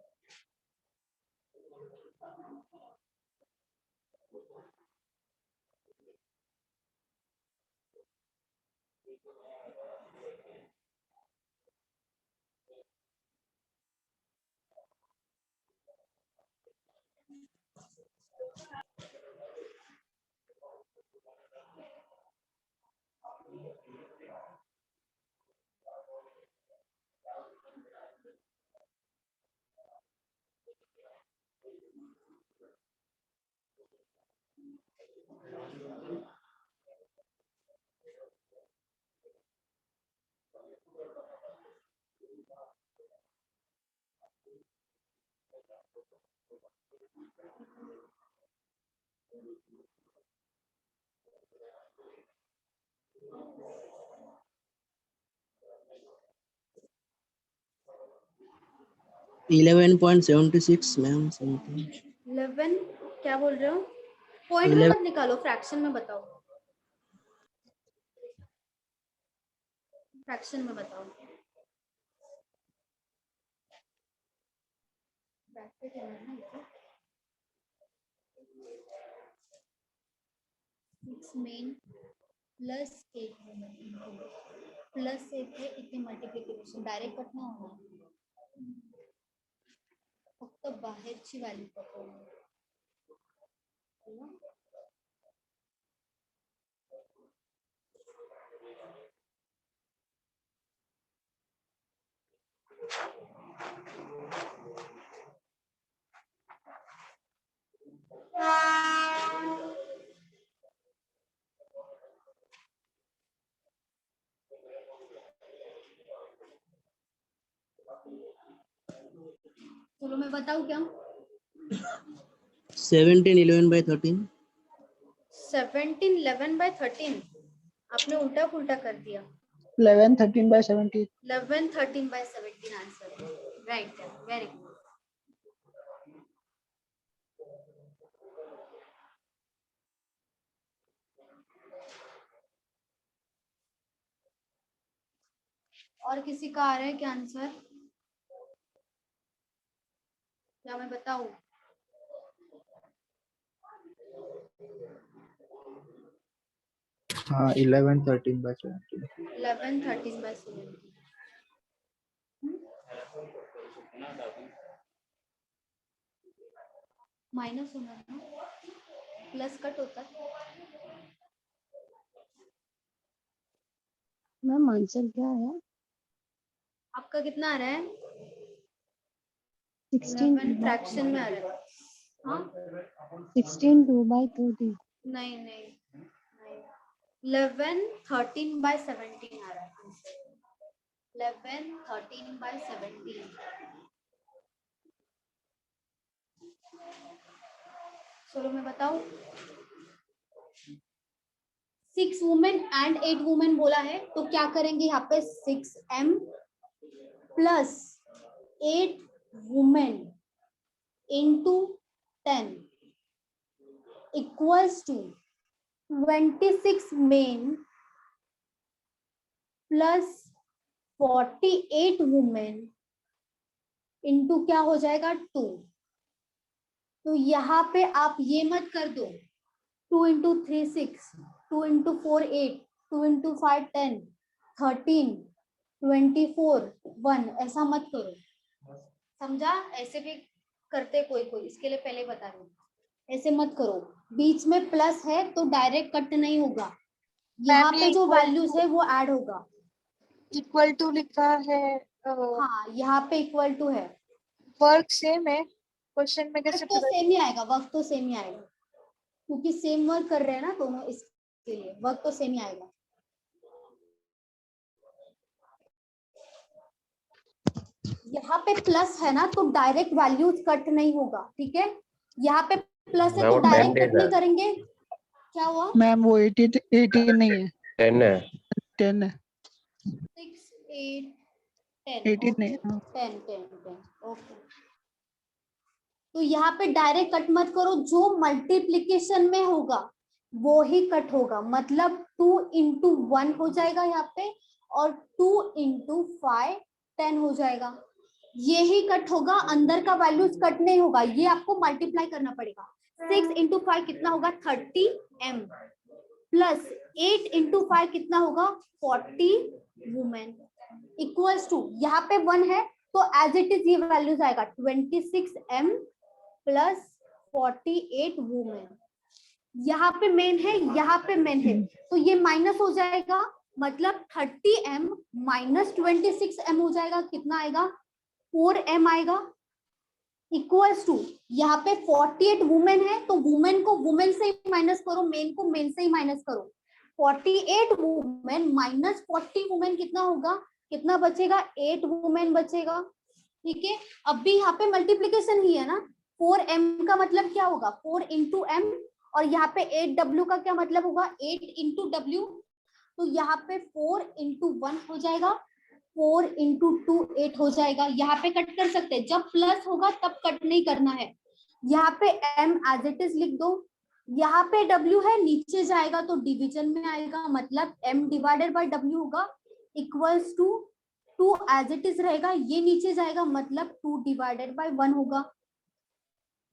इलेवन पॉइंट 76 मैम 11 क्या बोल रहे हो? पॉइंट में मत निकालो, फ्रैक्शन में बताओ, फ्रैक्शन में बताओ। ब्रैकेट है ना इसे, 6 men plus 8 women into plus 8 है, इतने मल्टिप्लिकेशन डायरेक्ट कटना होगा, फक्त बाहेरची व्हॅल्यू पकडून। चलो मैं बताऊं क्या? 17 11/13 17 11/13 आपने उल्टा पुल्टा कर दिया। 11 13/17 11 13/17 आंसर, राइट, वेरी गुड। और किसी का आ रहा है क्या आंसर, क्या मैं बताऊं? हाँ 11 13/17। 11 13/17 माइनस होना है ना, प्लस कट होता है। मैम आंसर क्या है? आपका कितना आ रहा है? 16 11 फ्रैक्शन में आ रहा है। हाँ 16 2/30। नहीं नहीं, 11 13/17 आ रहा है आंसर, 11 13/17। चलो मैं बताऊं, 6 वुमेन एंड 8 वुमेन बोला है, तो क्या करेंगे यहाँ पे 6m plus 8 women into 10 equals to 26 men plus 48 women into क्या हो जाएगा 2। तो यहाँ पे आप ये मत कर दो 2 इंटू 3 6, 2 इंटू 4 8, 2 इंटू 5 10, 13 24 1, ऐसा मत करो, समझा? ऐसे भी करते कोई कोई, इसके लिए पहले बता रही हूँ, ऐसे मत करो। बीच में प्लस है तो डायरेक्ट कट नहीं होगा, यहाँ पे जो वैल्यूज है वो ऐड होगा। इक्वल टू लिखा है, हाँ यहाँ पे इक्वल टू है, वर्क सेम है, क्वेश्चन में वर्क कैसे तो पता? सेम ही आएगा, वर्क तो सेम ही आएगा, क्योंकि सेम वर्क कर रहे हैं ना दोनों, इस के लिए वर्क तो सेम ही आएगा। यहाँ पे प्लस है ना तो डायरेक्ट वैल्यूज कट नहीं होगा, ठीक है। यहाँ पे प्लस है तो डायरेक्ट कट नहीं करेंगे। क्या हुआ मैम वो 18 नहीं है, 10 है। 10 है, 6 8 10 18 नहीं, हाँ। 10 10 10 ओके। तो यहाँ पे डायरेक्ट कट मत करो, जो मल्टीप्लीकेशन में होगा वो ही कट होगा, मतलब 2 into 1 हो जाएगा यहाँ पे और 2 into 5 10 हो जाएगा, ये ही कट होगा, अंदर का वैल्यूज कट नहीं होगा, ये आपको मल्टीप्लाई करना पड़ेगा। 6 into 5 कितना होगा 30m प्लस 8 into 5 कितना होगा 40 वुमेन इक्वल्स टू, यहाँ पे 1 है तो एज इट इज ये वैल्यूज आएगा 26m प्लस 48 वुमेन। यहाँ पे मेन है, यहाँ पे मेन है, तो ये माइनस हो जाएगा, मतलब 30m माइनस 26m हो जाएगा, कितना आएगा 4m आएगा इक्वल्स टू, यहाँ पे 48 वुमेन है तो वुमेन को वुमेन से ही माइनस करो, मेन को मेन से ही माइनस करो। 48 वुमेन माइनस 40 वुमेन कितना होगा, कितना बचेगा 8 वुमेन बचेगा, ठीक है। अब भी यहाँ पे मल्टीप्लीकेशन ही है ना, 4m का मतलब क्या होगा 4 into m और यहाँ पे 8w का क्या मतलब होगा 8 into w, तो यहाँ पे 4 into 1 हो जाएगा, 4 into 2 8 हो जाएगा। यहाँ पे कट कर सकते हैं, जब प्लस होगा तब कट नहीं करना है। यहाँ पे m एज इट इज लिख दो, यहाँ पे w है नीचे जाएगा तो डिवीजन में आएगा, मतलब m डिवाइडेड बाय w होगा equals to 2 as it is रहेगा, ये नीचे जाएगा मतलब 2 डिवाइडेड बाय 1 होगा।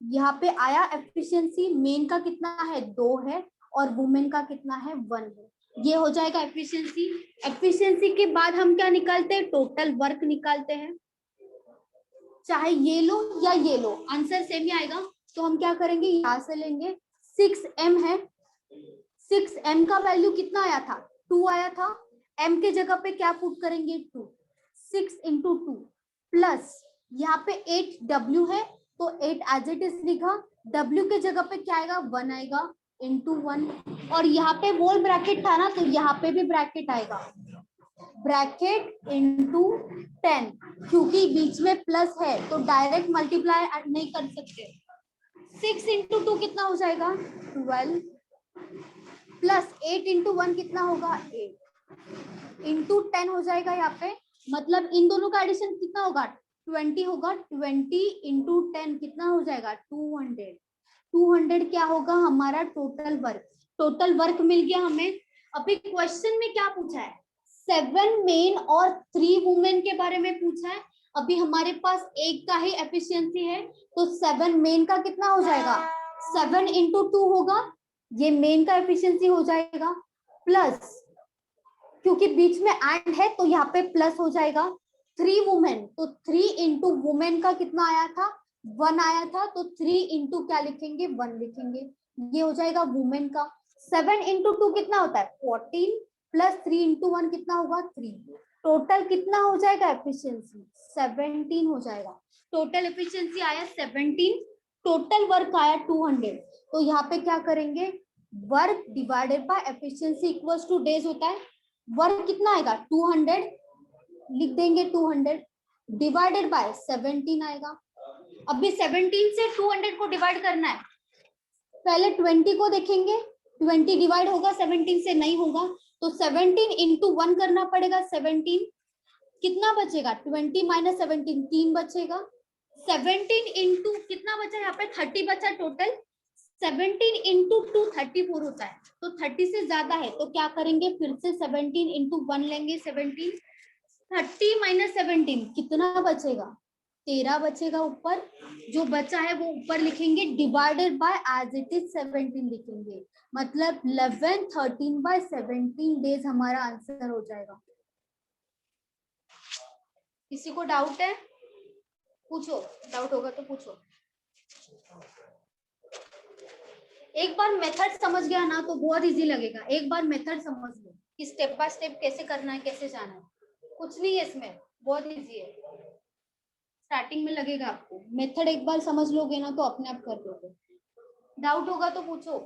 यहाँ पे आया एफिशिएंसी, मेन का कितना है 2 है और वुमेन का कितना है 1 है, ये हो जाएगा एफिशिएंसी। एफिशिएंसी के बाद हम क्या निकालते हैं, टोटल वर्क निकालते हैं, चाहे ये लो या ये लो आंसर सेम ही आएगा। तो हम क्या करेंगे, यहाँ से लेंगे 6m है, 6m का वैल्यू कितना आया था 2 आया था, m के जगह पे क्या पुट करेंगे 2, 6 into 2 प्लस यहाँ पे 8w है तो 8 एज इट इज लिखा, w के जगह पे क्या आएगा 1 आएगा into 1 और यहाँ पे वोल ब्रैकेट था ना तो यहाँ पे भी ब्रैकेट आएगा, ब्रैकेट into 10, क्योंकि बीच में प्लस है तो डायरेक्ट मल्टीप्लाई नहीं कर सकते। 6 into 2 कितना हो जाएगा 12 प्लस 8 into 1 कितना होगा 8 into 10 हो जाएगा यहाँ पे, मतलब इन दोनों का एडिशन कितना होगा 20 होगा, 20 into 10 कितना हो जाएगा 200, 200 क्या होगा हमारा टोटल वर्क। टोटल वर्क मिल गया हमें। अभी क्वेश्चन में क्या पूछा है 7 मेन और 3 वुमेन के बारे में पूछा है। अभी हमारे पास एक का ही एफिशिएंसी है तो 7 मेन का कितना हो जाएगा 7 into 2 होगा, ये मेन का एफिशिएंसी हो जाएगा, प्लस क्योंकि बीच में एंड है तो यहाँ पे प्लस हो जाएगा 3 वुमेन, तो 3 into वुमेन का कितना आया था 1 आया था तो 3 into क्या लिखेंगे 1 लिखेंगे, ये हो जाएगा वुमेन का। 7 into 2 कितना होता है 14 प्लस 3 into 1 कितना होगा 3, टोटल कितना हो जाएगा एफिशिएंसी 17 हो जाएगा। टोटल एफिशिएंसी आया 17, टोटल वर्क आया 200, तो यहाँ पे क्या करेंगे work divided by efficiency equals two days होता है, वर्क कितना आएगा 200 लिख देंगे 200 डिवाइडेड बाय 17 आएगा। अभी 17 से 200 को डिवाइड करना है, पहले 20 को देखेंगे, 20 डिवाइड होगा 17 से नहीं होगा तो 17 into 1 करना पड़ेगा, 17 कितना बचेगा 20 माइनस 17 3 बचेगा, 17 into कितना बचा यहाँ पे 30 बचा टोटल, 17 into 2 34 होता है तो 30 से ज्यादा है तो क्या करेंगे फिर से 17 into 1 लेंगे, 17 30 माइनस 17 कितना बचेगा 13 बचेगा, ऊपर जो बचा है वो ऊपर लिखेंगे divided by as it is 17 लिखेंगे, मतलब 11 13 बाय 17 डेज हमारा आंसर हो जाएगा। किसी को डाउट है पूछो, डाउट होगा तो पूछो। एक बार मेथड समझ गया ना तो बहुत इजी लगेगा, एक बार मेथड समझ लो कि स्टेप बाय स्टेप कैसे करना है कैसे जाना है, कुछ नहीं है इसमें, बहुत इजी है। स्टार्टिंग में लगेगा आपको, मेथड एक बार समझ लोगे ना तो अपने आप कर दोगे। डाउट होगा तो पूछो।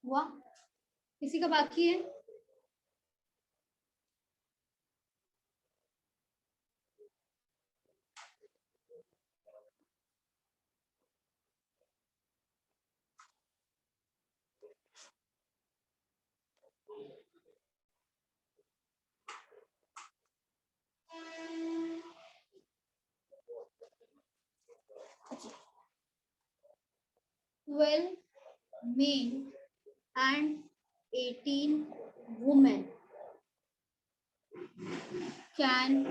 हुआ? किसी का बाकी है? अच्छा, 12 men and 18 women can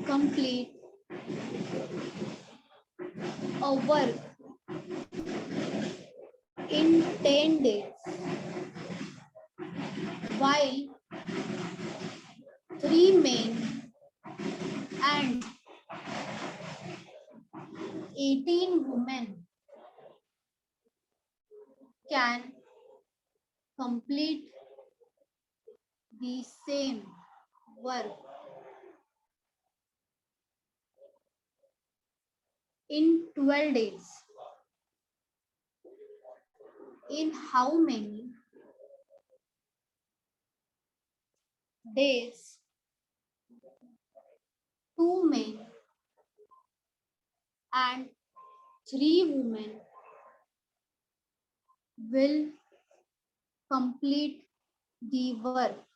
complete a work in 10 days, while 3 men and 18 women can complete the same work in 12 days. In how many days 2 men and 3 women will complete the work?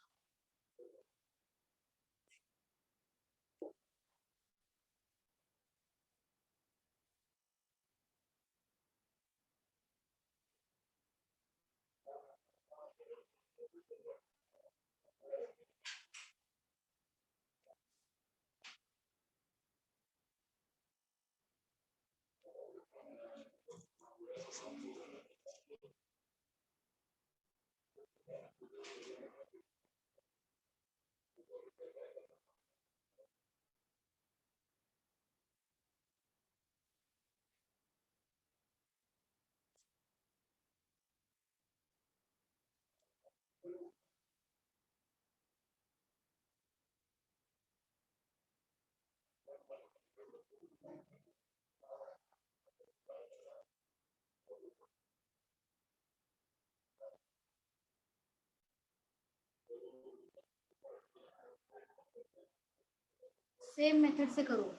Same method से करो.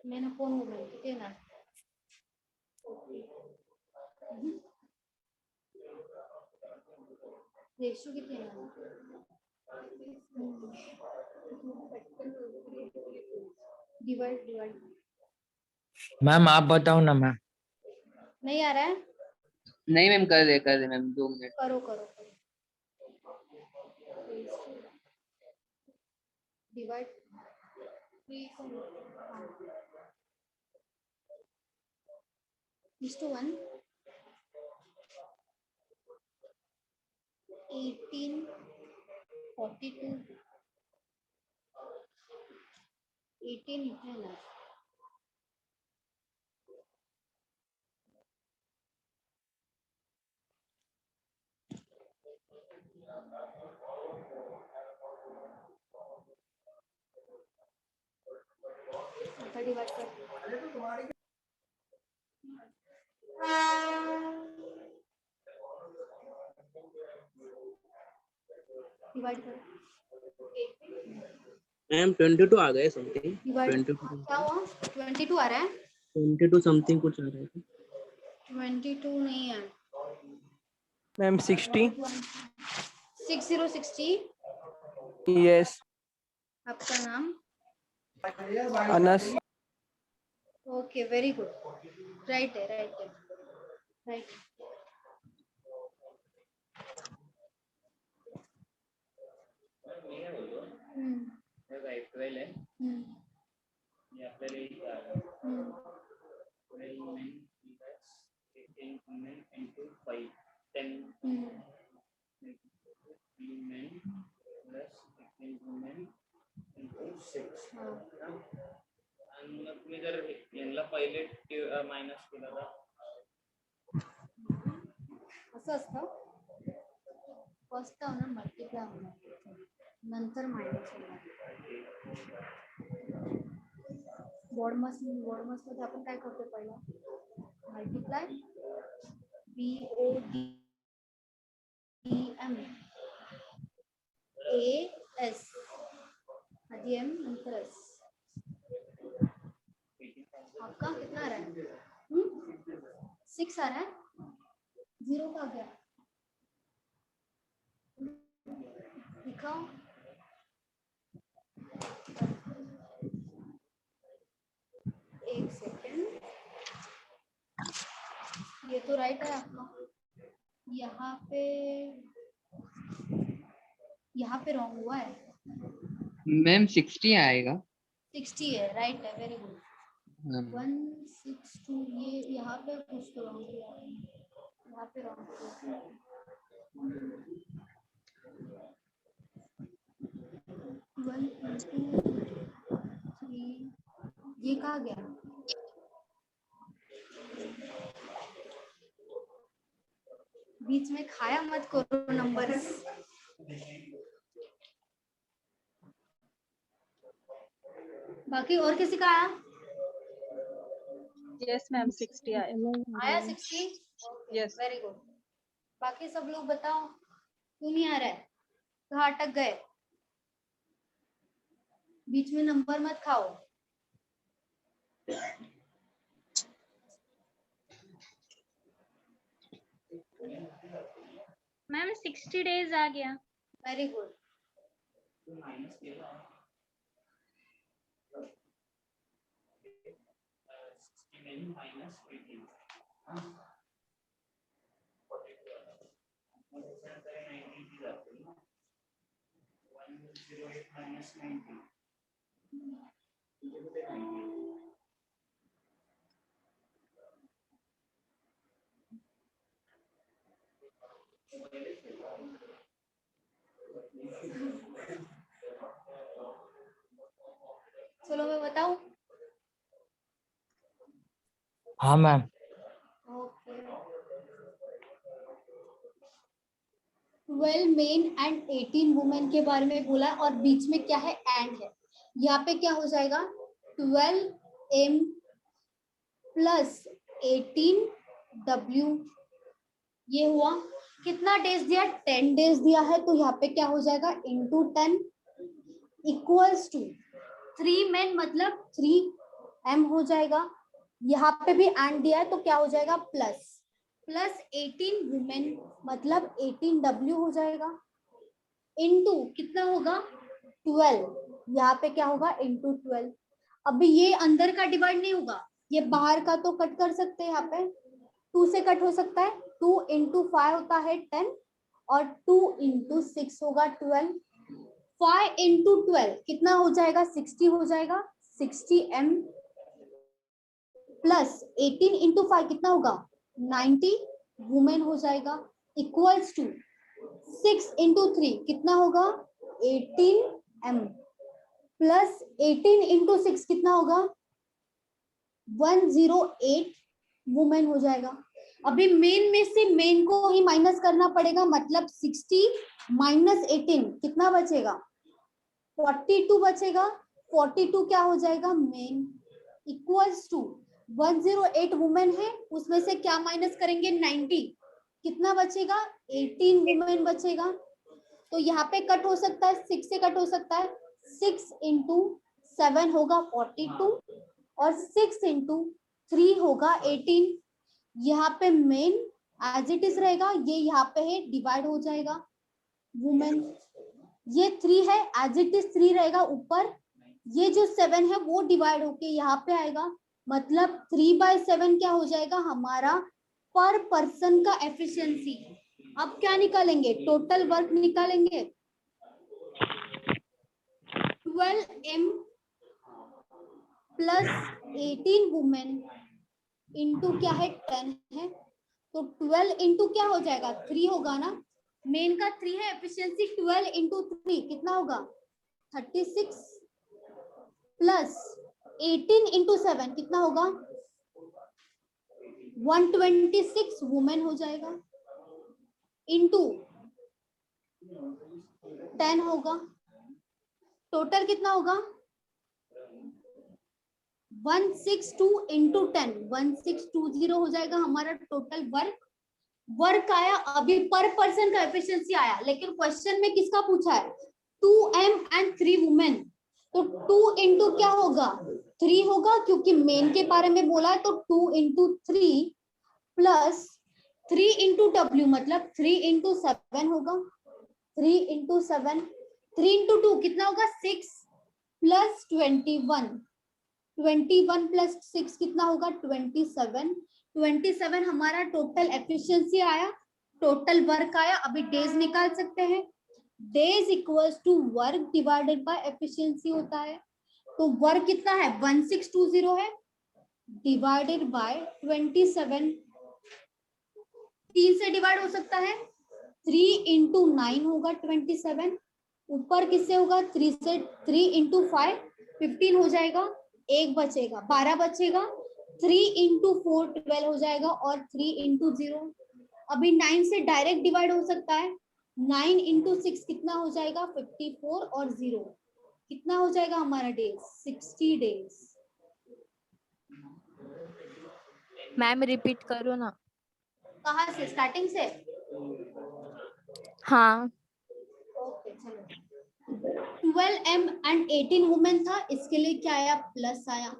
मैंने phone mobile किती ना ratio किती येणार divide ma'am आप बताओ ना मैम। नहीं आ रहा है नहीं मैम, कर दे मैम, 2 मिनट। करो डिवाइड 3:1 18 42 18 इथे ना डिवाइड कर डिवाइड कर मैम 22 आ गए समथिंग। डिवाइड 22 क्या हुआ 22 आ रहा है 22 समथिंग कुछ आ रहा है। 22 नहीं है मैम 60। 6060 यस। आपका नाम Anas. Okay very good right है राइट राइट 12 है ये आपल्याला इथे आलं 12 men plus 18 men into 5 10 3 men plus 18 men into 6 आणि मग तुम्ही जर यांना पहिले मायनस केला तर असं असतं फर्स्ट टर्म मल्टिप्लाय होणार नंतर मायनस होणार बॉडमास मध्ये आपण काय करतो पहिला मल्टिप्लाय BODM AS आधी M नंतर S आपका कितना आ रहा है 6 आ रहा है 0 का गया दिखाओ एक सेकेंड ये तो राइट है आपका यहाँ पे रॉन्ग हुआ है मैम 60 आएगा 60 है राइट है वेरी गुड 162 ये यहाँ पे कुछ तो रॉन्ग किया है यहाँ पे रॉन्ग किया 1 2 3 ये कहाँ गया बीच में खाया मत करो नंबर्स बाकी और किसी का आया यस मैम 60 आया 60 यस वेरी गुड बाकी सब लोग बताओ क्यों नहीं आ रहा है कहाँ अटक गए बीच में नंबर मत खाओ मैम 60 डेज आ गया वेरी गुड चलो मैं बताऊं हाँ ma'am. Okay 12 main and 18 women के बारे में बोला और बीच में क्या है एंड है यहाँ पे क्या हो जाएगा 12M plus 18W ये हुआ, कितना डेज दिया, 10 डेज दिया है, तो यहाँ पे क्या हो जाएगा, इंटू 10 इक्वल्स टू 3 men मतलब 3m हो जाएगा। यहाँ पे भी एंड दिया है तो क्या हो जाएगा, प्लस 18 वुमेन मतलब 18w हो जाएगा, इंटू कितना होगा 12, यहाँ पे क्या होगा इंटू 12। अभी ये अंदर का डिवाइड नहीं होगा, ये बाहर का तो कट कर सकते हैं, यहाँ पे 2 से कट हो सकता है, 2 इंटू 5 होता है 10 और 2 इंटू 6 होगा 12, 5 इंटू 12 कितना हो जाएगा 60 हो जाएगा, 60m प्लस 18 इंटू 5 कितना होगा 90 वुमेन हो जाएगा, इक्वल्स टू 6 इंटू 3 कितना होगा 18m प्लस 18 इंटू 6 कितना होगा 108 वुमेन हो जाएगा। अभी मेन में से मेन को ही माइनस करना पड़ेगा, मतलब 60 माइनस 18 कितना बचेगा 42 बचेगा, 42 क्या हो जाएगा मेन, इक्वल्स टू 108 वुमेन है, उसमें से क्या माइनस करेंगे 90 कितना बचेगा 18 वुमेन बचेगा। तो यहाँ पे कट हो सकता है, 6 से कट हो सकता है, 6 इंटू 7 होगा 42 और 6 इंटू 3 होगा 18। यहाँ पे मेन एज इट इज रहेगा, ये यहाँ पे है डिवाइड हो जाएगा वुमेन, ये 3 है एज इट इज 3 रहेगा ऊपर, ये जो 7 है वो डिवाइड होके यहाँ पे आएगा, मतलब 3/7 क्या हो जाएगा हमारा पर पर्सन का एफिशिएंसी। अब क्या निकालेंगे, टोटल वर्क निकालेंगे, 12m प्लस 18 वुमेन इंटू क्या है 10 है, तो 12 इंटू क्या हो जाएगा 3 होगा ना, मेन का 3 है एफिशिएंसी, 12 इंटू 3 कितना होगा 36 प्लस 18 इंटू 7 कितना होगा 126 वुमेन हो जाएगा, इंटू 10 होगा, टोटल कितना होगा 162 इंटू 10 1620 हो जाएगा हमारा टोटल वर्क आया। अभी पर पर्सन का एफिशिएंसी आया, लेकिन क्वेश्चन में किसका पूछा है 2m एंड 3 वुमेन, तो 2 इंटू क्या होगा 3 होगा, क्योंकि मेन के बारे में बोला है, तो 2 इंटू 3 प्लस 3 इंटू w मतलब 3 इंटू 7 होगा, 3 इंटू 7, 3 इंटू 2 कितना होगा 6 प्लस 21 प्लस 6 कितना होगा 27 हमारा टोटल एफिशिएंसी आया, टोटल वर्क आया। अभी डेज निकाल सकते हैं, days equals to work divided by efficiency होता है, तो वर्क कितना है 1620 है डिवाइडेड बाय 27, 3 से डिवाइड हो सकता है, 3 इंटू 9 होगा 27, ऊपर किससे होगा 3 से, 3 इंटू 5 15 हो जाएगा, 1 बचेगा 12 बचेगा, 3 इंटू 4 12 हो जाएगा और 3 इंटू 0, अभी 9 से डायरेक्ट डिवाइड हो सकता है, 9 इंटू 6 कितना हो जाएगा 54 और 0 कितना हो जाएगा हमारा डेज 60 डेज। मैम रिपीट करो ना। कहाँ से, स्टार्टिंग से? हाँ ओके चलो, 12m एंड 18 वुमेन था, इसके लिए क्या आया प्लस आया,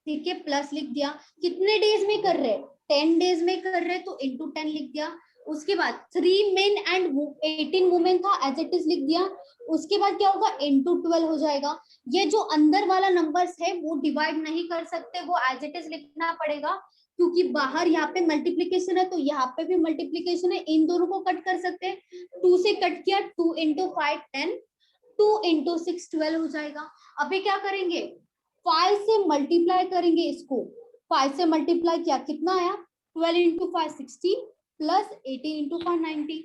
ठीक है प्लस लिख दिया। कितने डेज में कर रहे 10 डेज में कर रहे, तो इंटू 10 लिख दिया। उसके बाद 3 men एंड 18 वुमेन था एज इट इज लिख दिया। उसके बाद क्या होगा इंटू 12 हो जाएगा। ये जो अंदर वाला नंबर्स है वो डिवाइड नहीं कर सकते, वो एज इट इज लिखना पड़ेगा, क्योंकि बाहर यहाँ पे मल्टीप्लीकेशन है तो यहाँ पे भी मल्टीप्लीकेशन है, इन दोनों को कट कर सकते हैं। 2 से कट किया, 2 इंटू 5 10, 2 इंटू 6 12 हो जाएगा। अभी क्या करेंगे 5 से मल्टीप्लाई करेंगे इसको, 5 से मल्टीप्लाई किया कितना आया 12 इंटू 5 60 प्लस 18 इंटू 5 90,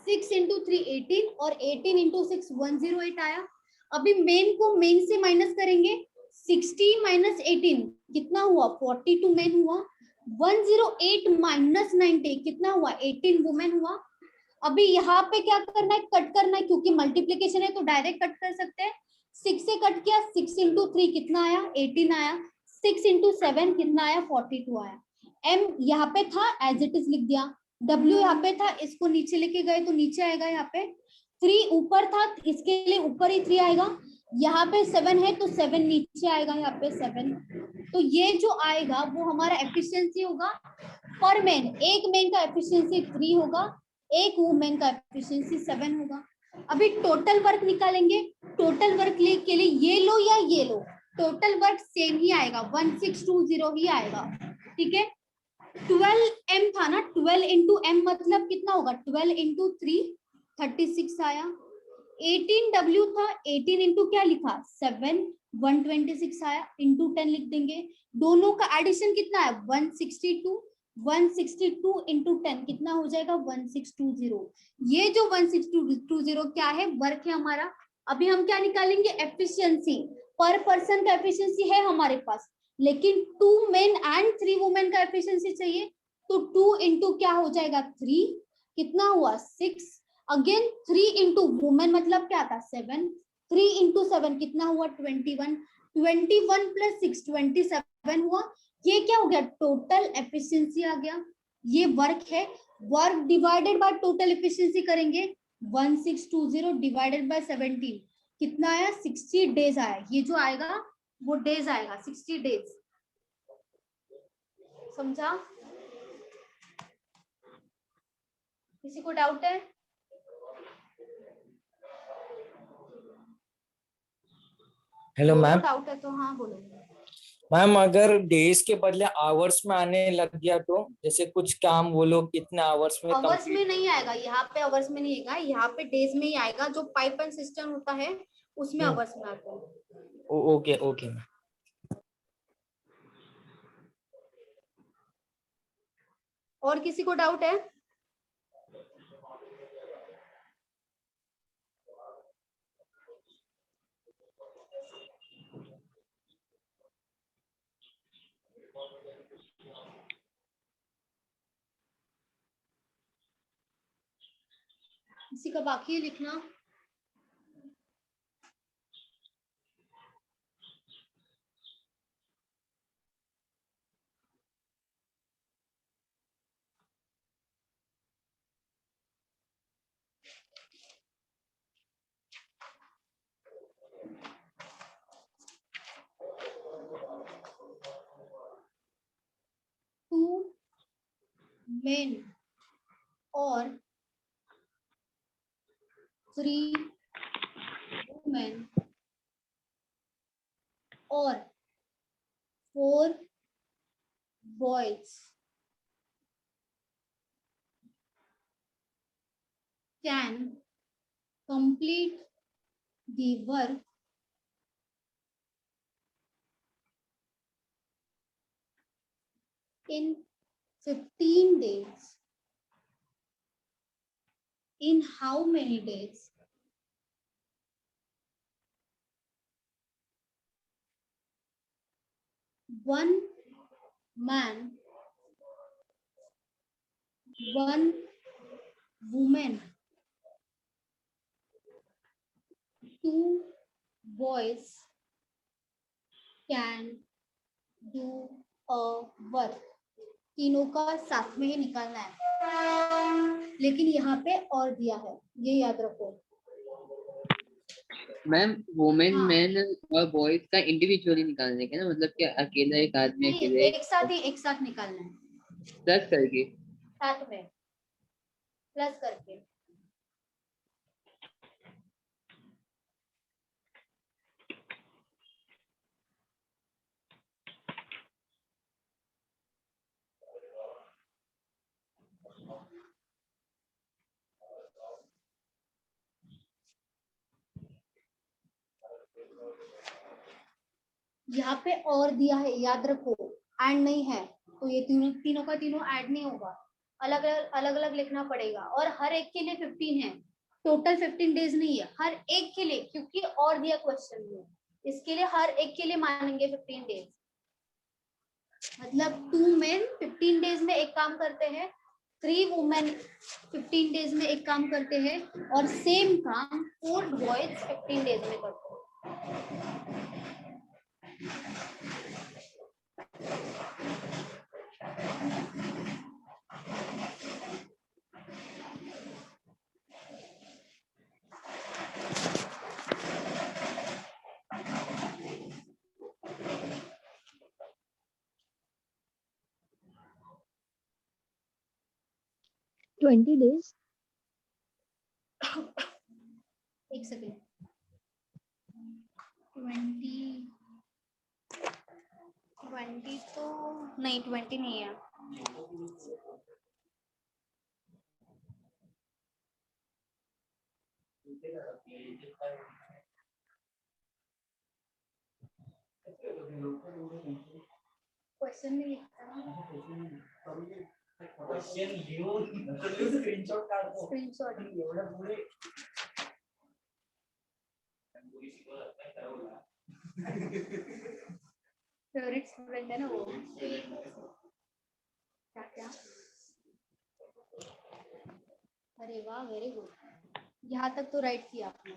6 इंटू 3 18 और 18 इंटू 6 108 आया। अभी मेन को मेन से माइनस करेंगे, 60 माइनस 18 कितना हुआ 42 मेन हुआ, 108 माइनस 90 कितना हुआ 18 वुमेन हुआ। अभी यहाँ पे क्या करना है कट करना है, क्योंकि मल्टीप्लीकेशन है तो डायरेक्ट कट कर सकते हैं। 6 से कट किया, 6 इंटू 3 कितना आया 18 आया, 6 इंटू 7 कितना आया 42 आया। m यहाँ पे था एज इट इज लिख दिया, W यहाँ पे था, इसको नीचे लेके गए तो नीचे आएगा यहाँ पे। 3 ऊपर था, इसके लिए ऊपर ही 3 आएगा। यहाँ पे 7 है तो 7 नीचे आएगा, यहाँ पे 7। तो ये जो आएगा वो हमारा एफिशिएंसी होगा पर मैन। एक मैन का एफिशिएंसी 3 होगा, एक वुमेन का एफिशिएंसी 7 होगा। अभी टोटल वर्क निकालेंगे। टोटल वर्क के लिए ये लो या ये लो, टोटल वर्क सेम ही आएगा, 1620 ही आएगा। ठीक है, 12m था ना, 12 इंटू एम मतलब कितना होगा, 12 इंटू 3 36 आया। 18w था, 18 इंटू क्या लिखा 7 126 आया, इंटू 10 लिख देंगे। दोनों का एडिशन कितना है 162, 162 इंटू 10 कितना हो जाएगा 1620। ये जो 1620 क्या है, वर्क है हमारा। अभी हम क्या निकालेंगे, एफिशिएंसी। पर पर्सन का एफिशिएंसी है हमारे पास, लेकिन 2 मेन एंड 3 वुमेन का एफिशिएंसी चाहिए। तो 2 इंटू क्या हो जाएगा 3, कितना हुआ 6। अगेन 3 इंटू वुमेन मतलब क्या था 7, 3 इंटू 7 कितना हुआ 21, 21 प्लस 6 27 हुआ। ये क्या हो गया, टोटल एफिशिएंसी आ गया। ये वर्क है, work divided by total efficiency करेंगे, 1620 डिवाइडेड बाय 17 कितना आया 60 डेज आया। ये जो आएगा वो डेज आएगा 60 डेज। समझा? किसी को डाउट है? Hello ma'am. डाउट है तो हाँ बोलो। मैम अगर डेज के बदले आवर्स में आने लग गया तो, जैसे कुछ काम वो लोग कितने आवर्स में आवर्स में नहीं आएगा, यहाँ पे आवर्स में नहीं आएगा, यहाँ पे डेज में ही आएगा। जो पाइप एंड सिस्टम होता है उसमें आवर्स में आता है। Okay okay ma'am. और किसी को डाउट है? किसी का बाकी है लिखना? टू मेन और 3 वुमेन और 4 boys can complete the work in 15 days. In how many days? One man, 1 woman, 2 boys can do a work. तीनों का साथ में ही निकालना है, लेकिन यहाँ पे और दिया है, ये याद रखो। मैम वुमेन हाँ। मैन और बॉयज का इंडिविजुअली निकालने के ना, मतलब क्या अकेला एक आदमी नहीं, अकेले एक साथ निकालना है, प्लस करके? साथ में प्लस करके। यहाँ पे और दिया है, याद रखो, एंड नहीं है तो ये तीनों का तीनों ऐड नहीं होगा, अलग अलग लिखना पड़ेगा। और हर एक के लिए 15 है, टोटल 15 डेज नहीं है, हर एक के लिए, क्योंकि और दिया क्वेश्चन में, इसके लिए हर एक के लिए मानेंगे 15 डेज। मतलब 2 मेन 15 डेज में एक काम करते हैं, 3 वुमेन 15 डेज में एक काम करते हैं, और सेम काम 4 बॉयज 15 डेज में करते हैं। 20 days. एक सेकेंड, 20 तो नहीं, 20 नहीं है। क्वेश्चन में लिखता स्क्रीनशॉट। फेवरेट स्टूडेंट है ना वो। क्या क्या, अरे वाह, वेरी गुड, यहाँ तक तो राइट किया आपने।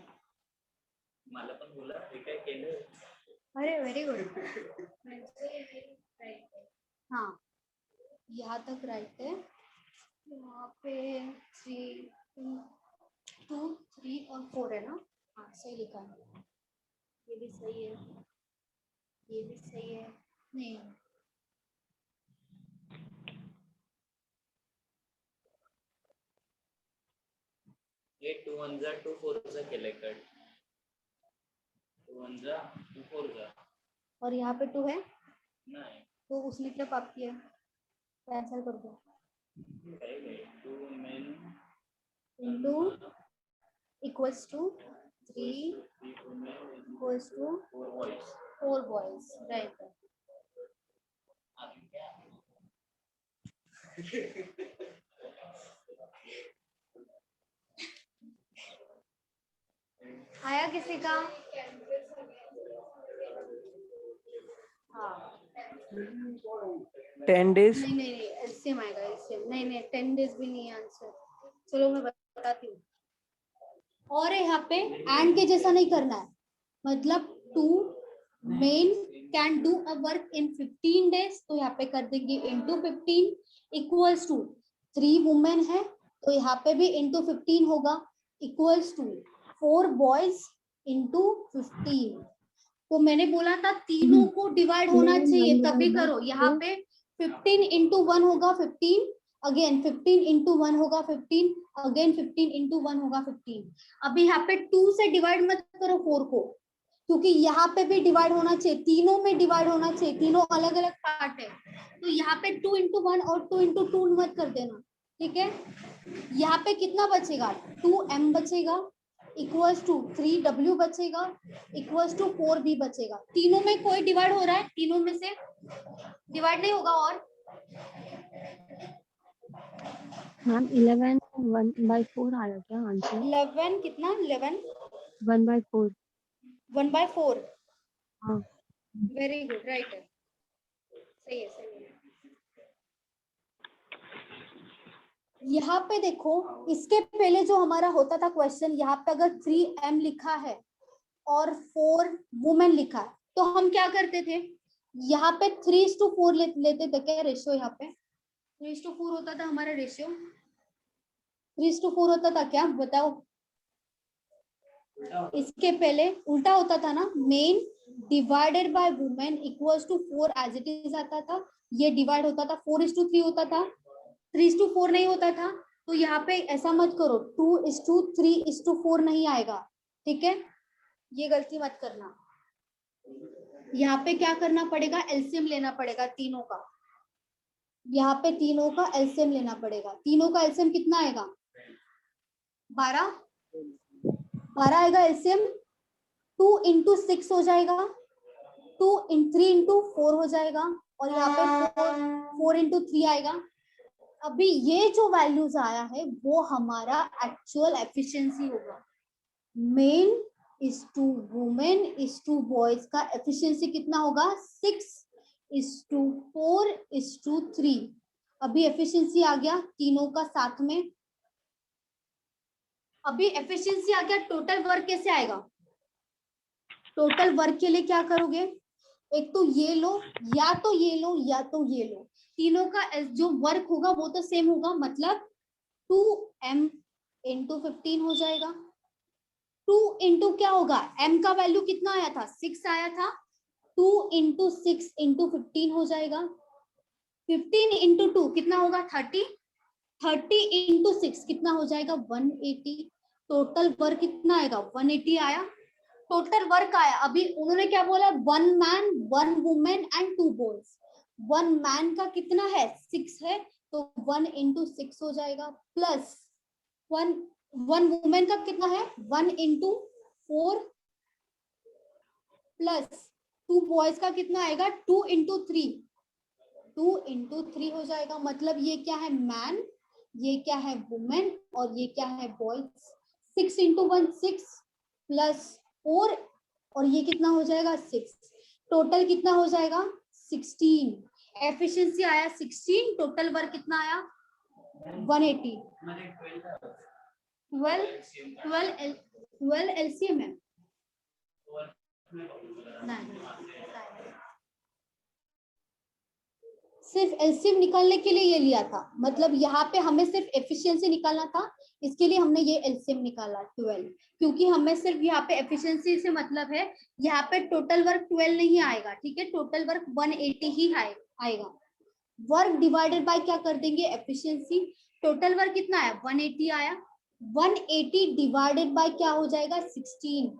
अरे वेरी गुड, हाँ यहाँ तक राइट है। यहाँ पे 3, 2, 3 और 4 है ना, हाँ सही लिखा है। ये भी सही है, ये भी सही है, नहीं ये 2 1 2 4 केले कट 2 1 2 4 और यहाँ पे 2 है नहीं तो उसने क्या पाप किया, कैंसिल कर दो। 2 men into equals to 3 equals to 4 boys, right. आया किसी का? हाँ 10 days. नहीं नहीं नहीं, एलसीएम आएगा, एलसीएम। नहीं नहीं, 10 डेज भी नहीं है आंसर। चलो मैं बताती हूँ। और यहाँ पे एंड के जैसा नहीं करना है, मतलब 2 main can do a work in 15 days, तो यहाँ पे कर देंगे इंटू 15 इक्वल्स टू 3 वुमेन है तो यहाँ पे भी इंटू 15 होगा इक्वल्स टू 4 बॉयज इंटू 15। तो मैंने बोला था तीनों को डिवाइड होना चाहिए तभी करो। यहाँ पे 15 इंटू 1 होगा 15, अगेन 15 इंटू 1 होगा 15, अगेन 15 इंटू 1 होगा 15। अभी यहाँ पे 2 से डिवाइड मत करो 4 को, क्योंकि यहाँ पे भी डिवाइड होना चाहिए, तीनों में डिवाइड होना चाहिए, तीनों अलग अलग पार्ट है। तो यहाँ पे 2 इंटू 1 और 2 इंटू 2 मत कर देना, ठीक है। यहाँ पे कितना बचेगा, 2m बचेगा इक्वल्स टू 3w बचेगा इक्वल्स टू 4b बचेगा। तीनों में कोई डिवाइड हो रहा है, तीनों में से डिवाइड नहीं होगा। और मैम 11 1/4 आया क्या आंसर? 11 कितना, 11 1/4। 1/4, हाँ वेरी गुड, राइट है, सही है सही है। यहाँ पे देखो, इसके पहले जो हमारा होता था क्वेश्चन, यहाँ पे अगर 3m लिखा है और 4 वुमेन लिखा है तो हम क्या करते थे, यहाँ पे 3:4 लेते थे क्या रेशियो। यहाँ पे 3:4 होता था हमारा रेशियो, 3:4 होता था क्या, बताओ। इसके पहले उल्टा होता था ना, men divided by women equals to 4 as it is आता था, ये डिवाइड होता था 4:3 होता था, 3:4 नहीं होता था। तो यहाँ पे ऐसा मत करो, 2:3:4 नहीं आएगा, ठीक है, ये गलती मत करना। यहाँ पे क्या करना पड़ेगा, एलसीएम लेना पड़ेगा तीनों का। यहाँ पे तीनों का एलसीएम लेना पड़ेगा। तीनों का एलसीएम कितना आएगा, 12 आएगा एलसीएम। 2 इंटू 6 हो जाएगा, 3 इंटू 4 हो जाएगा, और यहाँ पे 4 इंटू 3 आएगा। अभी ये जो वैल्यूज आया है वो हमारा एक्चुअल एफिशिएंसी होगा। Men is to women is to boys का एफिशिएंसी कितना होगा, 6:4:3। अभी एफिशिएंसी आ गया तीनों का साथ में। अभी एफिशिएंसी आ गया, टोटल वर्क कैसे आएगा, टोटल वर्क के लिए क्या करोगे, एक तो ये लो या तो ये लो या तो ये लो, तीनों का जो वर्क होगा वो तो सेम होगा, मतलब 2m इंटू 15 हो जाएगा। 2 इंटू क्या होगा, m का वैल्यू कितना आया था, 6 आया था, 2 इंटू 6 इंटू 15 हो जाएगा। 15 इंटू 2 कितना होगा, 30, 30 इंटू 6 कितना हो जाएगा 180। टोटल वर्क कितना आएगा 180 आया। टोटल वर्क आया। अभी उन्होंने क्या बोला 1 man 1 women and 2 boys. 1 man का कितना है 6 है तो 1 इंटू 6 हो जाएगा प्लस 1 वुमेन का कितना है 1 इंटू 4 प्लस 2 बॉयज का कितना आएगा 2 इंटू 3। 2 इंटू 3 हो जाएगा। मतलब ये क्या है मैन, ये क्या है वुमेन और ये क्या है बॉयज। 6 इंटू 1 6 प्लस 4 और ये कितना हो जाएगा 6। टोटल कितना हो जाएगा 16। एफिशिएंसी आया 16। टोटल वर्क कितना आया 180। 12 एलसीएम है। सिर्फ एलसीएम निकालने के लिए ये लिया था। मतलब यहाँ पे हमें सिर्फ एफिशिएंसी निकालना था, इसके लिए हमने ये एलसीएम निकाला 12। क्योंकि हमें सिर्फ यहाँ पे एफिशिएंसी से मतलब है, यहाँ पे टोटल वर्क 12 नहीं आएगा, ठीक है। टोटल वर्क 180 ही आएगा। वर्क डिवाइडेड बाय क्या कर देंगे एफिशिएंसी। टोटल वर्क कितना है 180 आया। 180 डिवाइडेड बाय क्या हो जाएगा 16।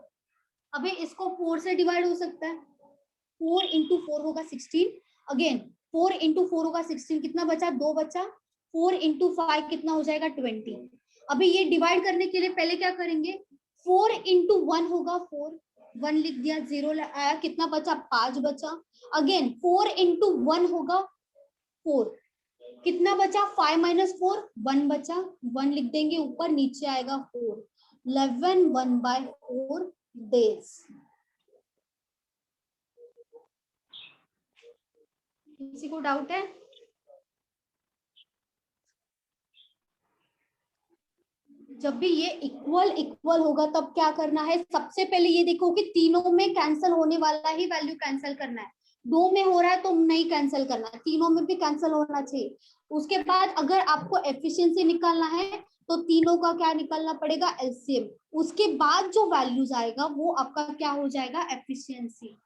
अबे इसको 4 से डिवाइड हो सकता है। 4 इंटू 4 होगा 16। अगेन 4 इंटू 4 होगा 16। कितना बचा 2 बचा। 4 इंटू 5 कितना हो जाएगा 20। अभी ये डिवाइड करने के लिए पहले क्या करेंगे 4 इंटू 1 होगा 4। 1 लिख दिया 0 आया। कितना बचा 5 बचा। अगेन 4 इंटू 1 होगा 4। कितना बचा 5 माइनस 4 1 बचा। 1 लिख देंगे ऊपर, नीचे आएगा 4। 11 1/4 डेज। किसी को डाउट है। जब भी ये इक्वल इक्वल होगा तब क्या करना है, सबसे पहले ये देखो कि तीनों में कैंसिल होने वाला ही वैल्यू कैंसिल करना है। 2 में हो रहा है तो नहीं कैंसिल करना है, तीनों में भी कैंसिल होना चाहिए। उसके बाद अगर आपको एफिशिएंसी निकालना है तो तीनों का क्या निकालना पड़ेगा एलसीएम। उसके बाद जो वैल्यूज आएगा वो आपका क्या हो जाएगा एफिशिएंसी।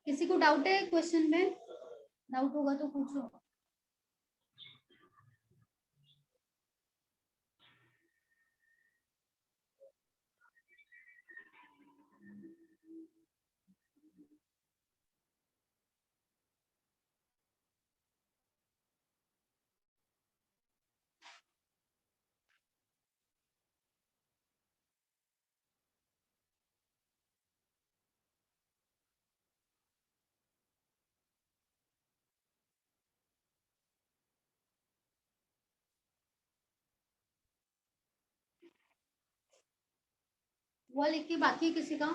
किसी को डाउट है क्वेश्चन में। डाउट होगा तो पूछो। वो लिख के बाकी किसी का।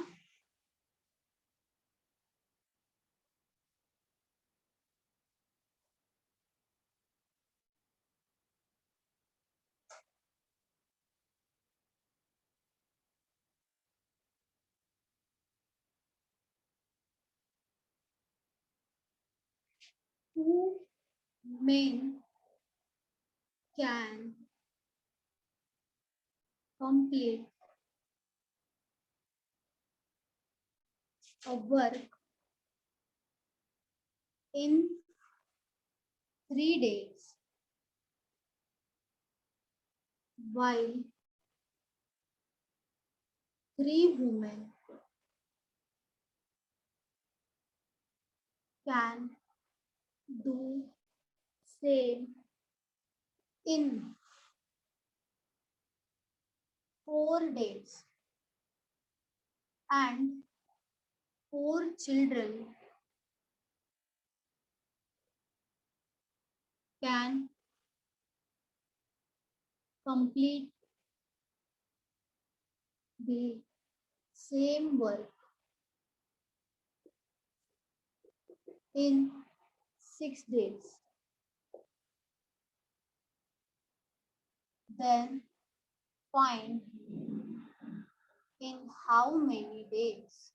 Two men can complete a work in 3 days, while 3 women can do same in 4 days, and 4 children can complete the same work in 6 days, then find in how many days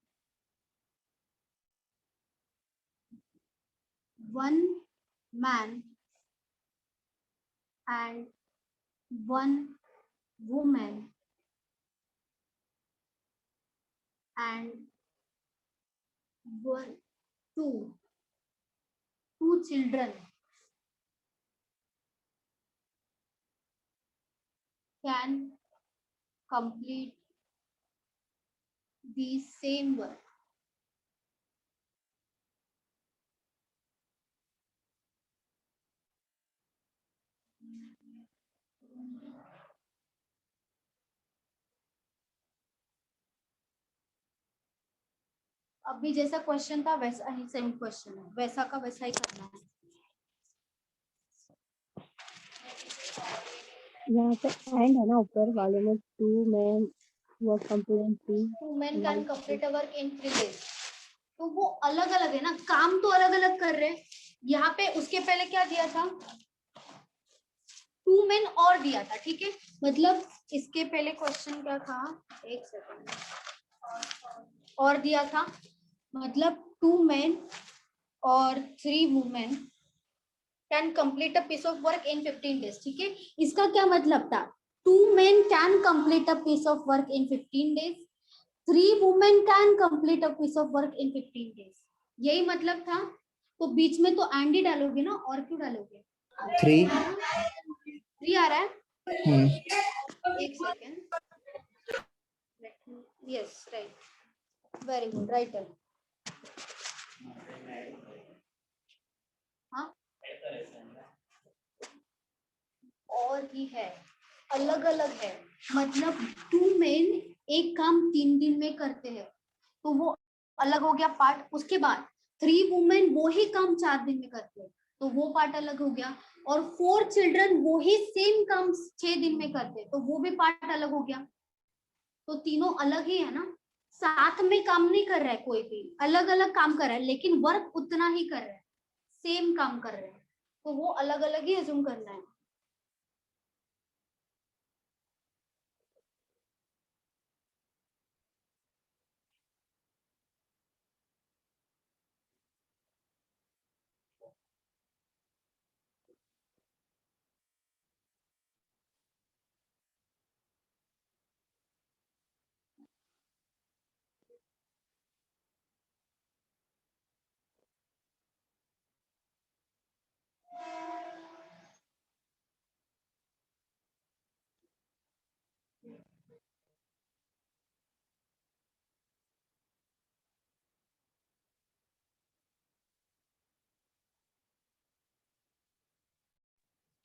one man and one woman and one two children can complete the same work. अभी जैसा question था वैसा ही same question है, वैसा का वैसा ही करना है. यहाँ पे एंड है ना ऊपर वाले में 2 men work complete 2 men can complete a work in 3 days. तो वो अलग अलग है ना, काम तो अलग अलग कर रहे हैं. यहाँ पे उसके पहले क्या दिया था, 2 men और दिया था, ठीक है. मतलब इसके पहले क्वेश्चन क्या था, एक सेकंड, और दिया था, मतलब 2 men और 3 women can complete a piece of work in 15 days, ठीक है. इसका क्या मतलब था, 2 men can complete a piece of work in 15 days, 3 women can complete a piece of work in 15 days, यही मतलब था. तो बीच में तो एंड ही डालोगे ना, और क्यों डालोगे. 3 आ रहा है. एक second, yes right, very good, right. हाँ, और ही है, अलग अलग है. मतलब 2 men एक काम 3 दिन में करते हैं, तो वो अलग हो गया पार्ट. उसके बाद 3 women वो ही काम 4 दिन में करते हैं, तो वो पार्ट अलग हो गया. और 4 children वो ही सेम काम 6 दिन में करते हैं, तो वो भी पार्ट अलग हो गया. तो तीनों अलग ही है ना, साथ में काम नहीं कर रहा है कोई भी, अलग अलग काम कर रहा है, लेकिन वर्क उतना ही कर रहा है, सेम काम कर रहे हैं, तो वो अलग अलग ही अज्यूम करना है.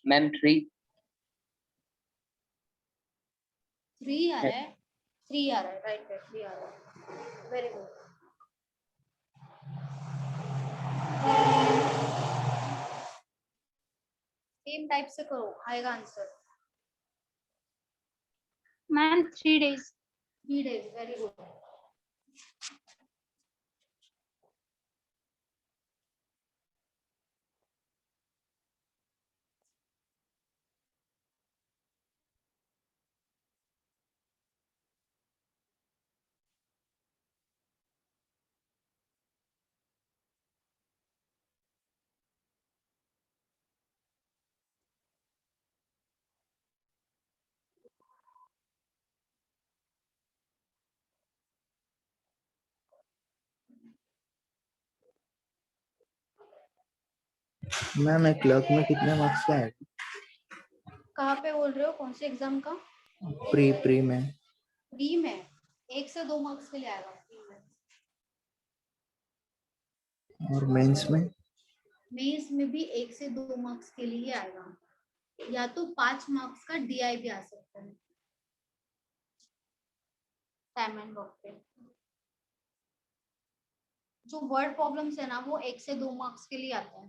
मैम 3. 3 आ रहा है, 3 आ रहा है, राइट राइट, 3 आ रहा है, वेरी गुड. सेम टाइप से करो, आएगा answer. Ma'am 3 days. 3 days, very good. Ma'am एक क्लर्क में कितने मार्क्स का है? कहाँ पे बोल रहे हो, कौन से एग्जाम का? प्री में. प्री में 1 से 2 मार्क्स के लिए आएगा. प्री में. और मेंस में? मेंस में भी 1 से 2 मार्क्स के लिए आएगा, या तो 5 मार्क्स का डीआई भी आ सकता है टाइम एंड वर्क पे. जो वर्ड प्रॉब्लम्स है ना वो 1 से 2 मार्क्स के लिए आता है।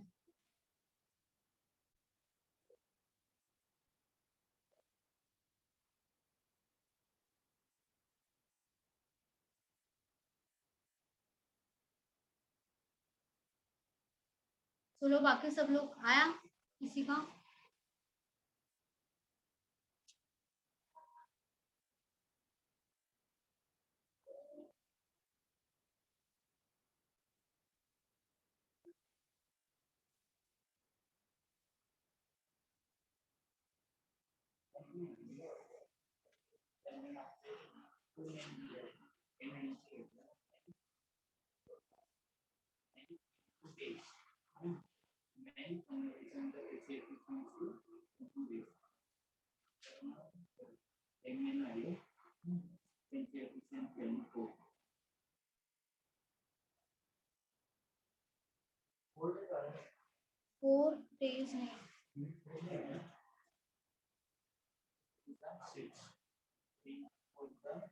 चलो बाकी सब लोग आया किसी का? फोर डेज नहीं,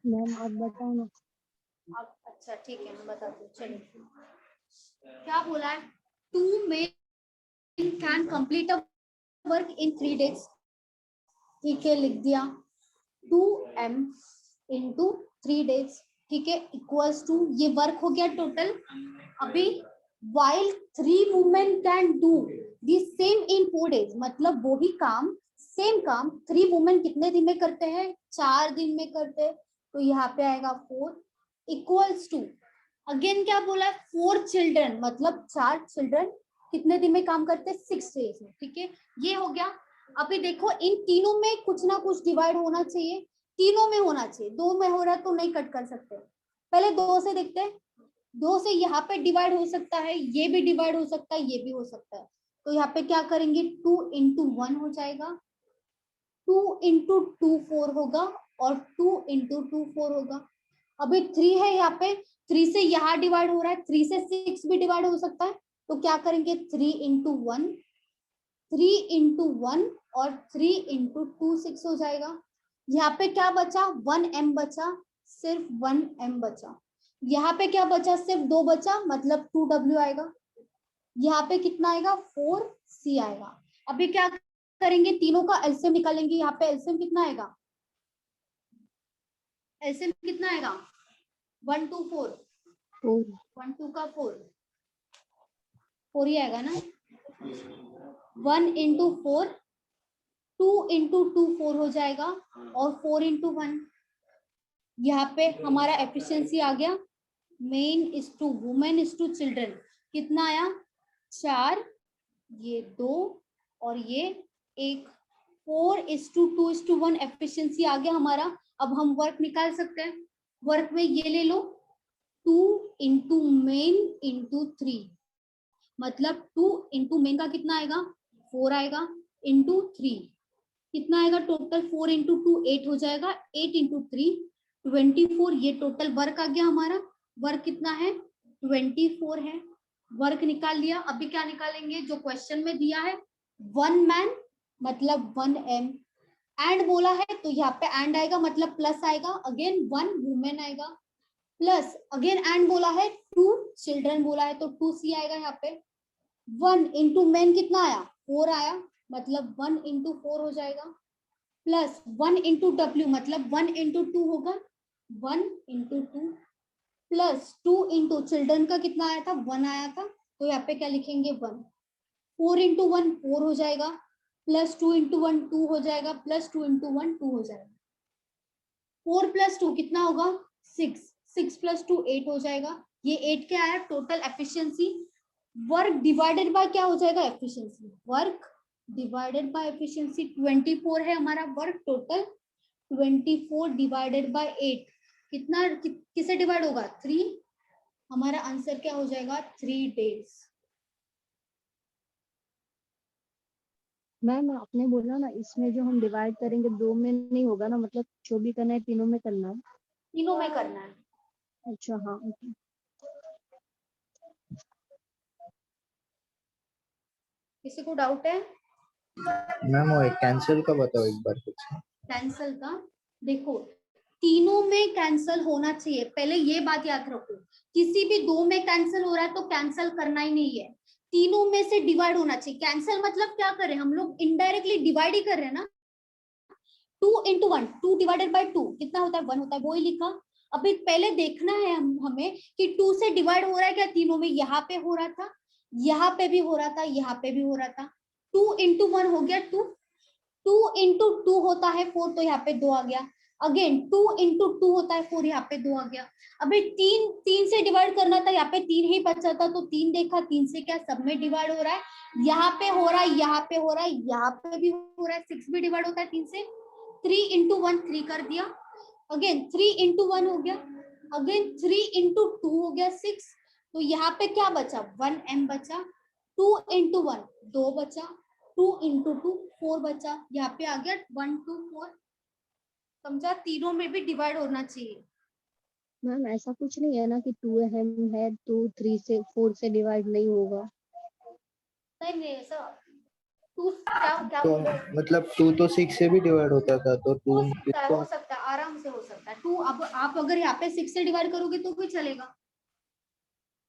मैम आप बताओ ना। अब अच्छा ठीक है मैं बताती हूँ। चलिए क्या बोला है, 2 men can complete a work in 3 days। ठीक है लिख दिया 2m into 3 days, ठीक है, इक्वल्स टू, ये वर्क हो गया टोटल। अभी while 3 women can do the same in 4 days, मतलब वही काम, सेम काम 3 वुमेन कितने दिन में करते हैं, 4 दिन में करते हैं। तो यहाँ पे आएगा 4 इक्वल्स टू, अगेन क्या बोला है, 4 चिल्ड्रन, मतलब 4 चिल्ड्रन कितने दिन में काम करते हैं, 6 डेज में। ठीक है ये हो गया। अभी देखो इन तीनों में कुछ ना कुछ डिवाइड होना चाहिए, तीनों में होना चाहिए, 2 में हो रहा है तो नहीं कट कर सकते। पहले 2 से देखते हैं, 2 से यहाँ पे डिवाइड हो सकता है, ये भी डिवाइड हो सकता है, ये भी हो सकता है। तो यहाँ पे क्या करेंगे, 2 into 1 हो जाएगा, 2 into 2 4 होगा, और 2 into 2 4 होगा। अभी 3 है यहाँ पे, 3 से यहाँ डिवाइड हो रहा है, 3 से 6 भी डिवाइड हो सकता है। तो क्या करेंगे, 3 into 1, 3 into 1 और 3 into 2 6 हो जाएगा। यहाँ पे क्या बचा, 1m बचा, सिर्फ 1m बचा। यहाँ पे क्या बचा, सिर्फ 2 बचा, मतलब 2w आएगा। यहाँ पे कितना आएगा, 4c आएगा। अभी क्या करेंगे, तीनों का एलसीएम निकालेंगे। यहाँ पे एलसीएम कितना आएगा, एलसीएम कितना आएगा, 1 2 4, 1 2 का 4 ही आएगा ना। 1 into 4, 2 into 2 4 हो जाएगा, और 4 into 1। यहाँ पे हमारा एफिशिएंसी आ गया, men is to women is to children, कितना आया, 4, ये 2 और ये 1, 4:2:1 एफिशिएंसी आ गया हमारा। अब हम वर्क निकाल सकते हैं। वर्क में ये ले लो, 2 into मेन into 3, मतलब 2 into मेन का कितना आएगा, 4 आएगा, into 3 कितना आएगा, टोटल 4 into 2 8 हो जाएगा, 8 into 3 24। ये टोटल वर्क आ गया हमारा। वर्क कितना है, 24 है। वर्क निकाल लिया। अभी क्या निकालेंगे, जो क्वेश्चन में दिया है, 1 मैन मतलब 1m, एंड बोला है तो यहाँ पे एंड आएगा, मतलब प्लस आएगा, अगेन 1 वुमेन आएगा, प्लस अगेन एंड बोला है, 2 चिल्ड्रन बोला है तो 2c आएगा। यहाँ पे 1 into मेन कितना आया, 4 आया, मतलब 1 into 4 हो जाएगा, प्लस 1 into w मतलब 1 into 2 होगा, 1 into 2, प्लस 2 into चिल्ड्रन का कितना आया था, 1 आया था, तो यहाँ पे क्या लिखेंगे, 1। 4 into 1 4 हो जाएगा, प्लस 2 into 1 2 हो जाएगा, प्लस 2 into 1 2 हो जाएगा। 4 plus 2 कितना होगा, 6, 6 plus 2 8 हो जाएगा। ये 8 क्या आया, total efficiency. Work divided bye क्या हो जाएगा, efficiency. Work divided by efficiency 24 है हमारा वर्क टोटल, 24 डिवाइडेड बाय 8 कितना, किसे डिवाइड होगा, 3। हमारा आंसर क्या हो जाएगा, 3 डेज। मैम आपने बोला ना इसमें जो हम डिवाइड करेंगे 2 में नहीं होगा ना, मतलब जो भी करना है तीनों में करना है। तीनों में करना है। अच्छा हाँ okay। किसी को डाउट है, मैम वो कैंसिल का बताओ एक बार कुछ। कैंसल का देखो, तीनों में कैंसल होना चाहिए, पहले ये बात याद रखो। किसी भी दो में कैंसल हो रहा है तो कैंसल करना ही नहीं है, तीनों में से डिवाइड होना चाहिए। कैंसल मतलब क्या करें हम लोग, इनडायरेक्टली डिवाइड ही कर रहे हैं ना। 2 into 1, 2 डिवाइडेड बाय 2 कितना होता है, 1 होता है, वो ही लिखा। अभी पहले देखना है हमें कि 2 से डिवाइड हो रहा है क्या तीनों में। यहाँ पे हो रहा था, यहाँ पे भी हो रहा था, यहाँ पे भी हो रहा था। 2 into 1 हो गया 2, 2 into 2 होता है 4, तो यहाँ पे 2 आ गया। अगेन 2 into 2 होता है 4, यहाँ पे 2 आ गया। अभी 3 से डिवाइड करना था, यहाँ पे 3 ही बचा था तो 3 देखा, 3 से क्या सब में डिवाइड हो रहा है, यहाँ पे हो रहा है, यहाँ पे हो रहा है, यहाँ पे भी हो रहा है। 6 भी डिवाइड होता है 3 से। 3 into 1 3 कर दिया, अगेन 3 into 1 हो गया, अगेन 3 into 2 हो गया 6, तो यहाँ पे क्या बचा 1m बचा। 2 into 1 2 बचा, 2 into 2 4 बचा, यहाँ पे आ गया 1 2 4। समझा, तीनों में भी डिवाइड होना चाहिए। मैम ऐसा कुछ नहीं है ना कि 2 है तो 3 से 4 से डिवाइड नहीं होगा। नहीं नहीं ऐसा, तू क्या क्या तो बोल रहे हो? मतलब 2 तो 6 से भी डिवाइड होता था, तो 2 हो सकता है, आराम से हो सकता है। 2 अब आप अगर यहाँ पे 6 से डिवाइड करोगे तो भी चलेगा।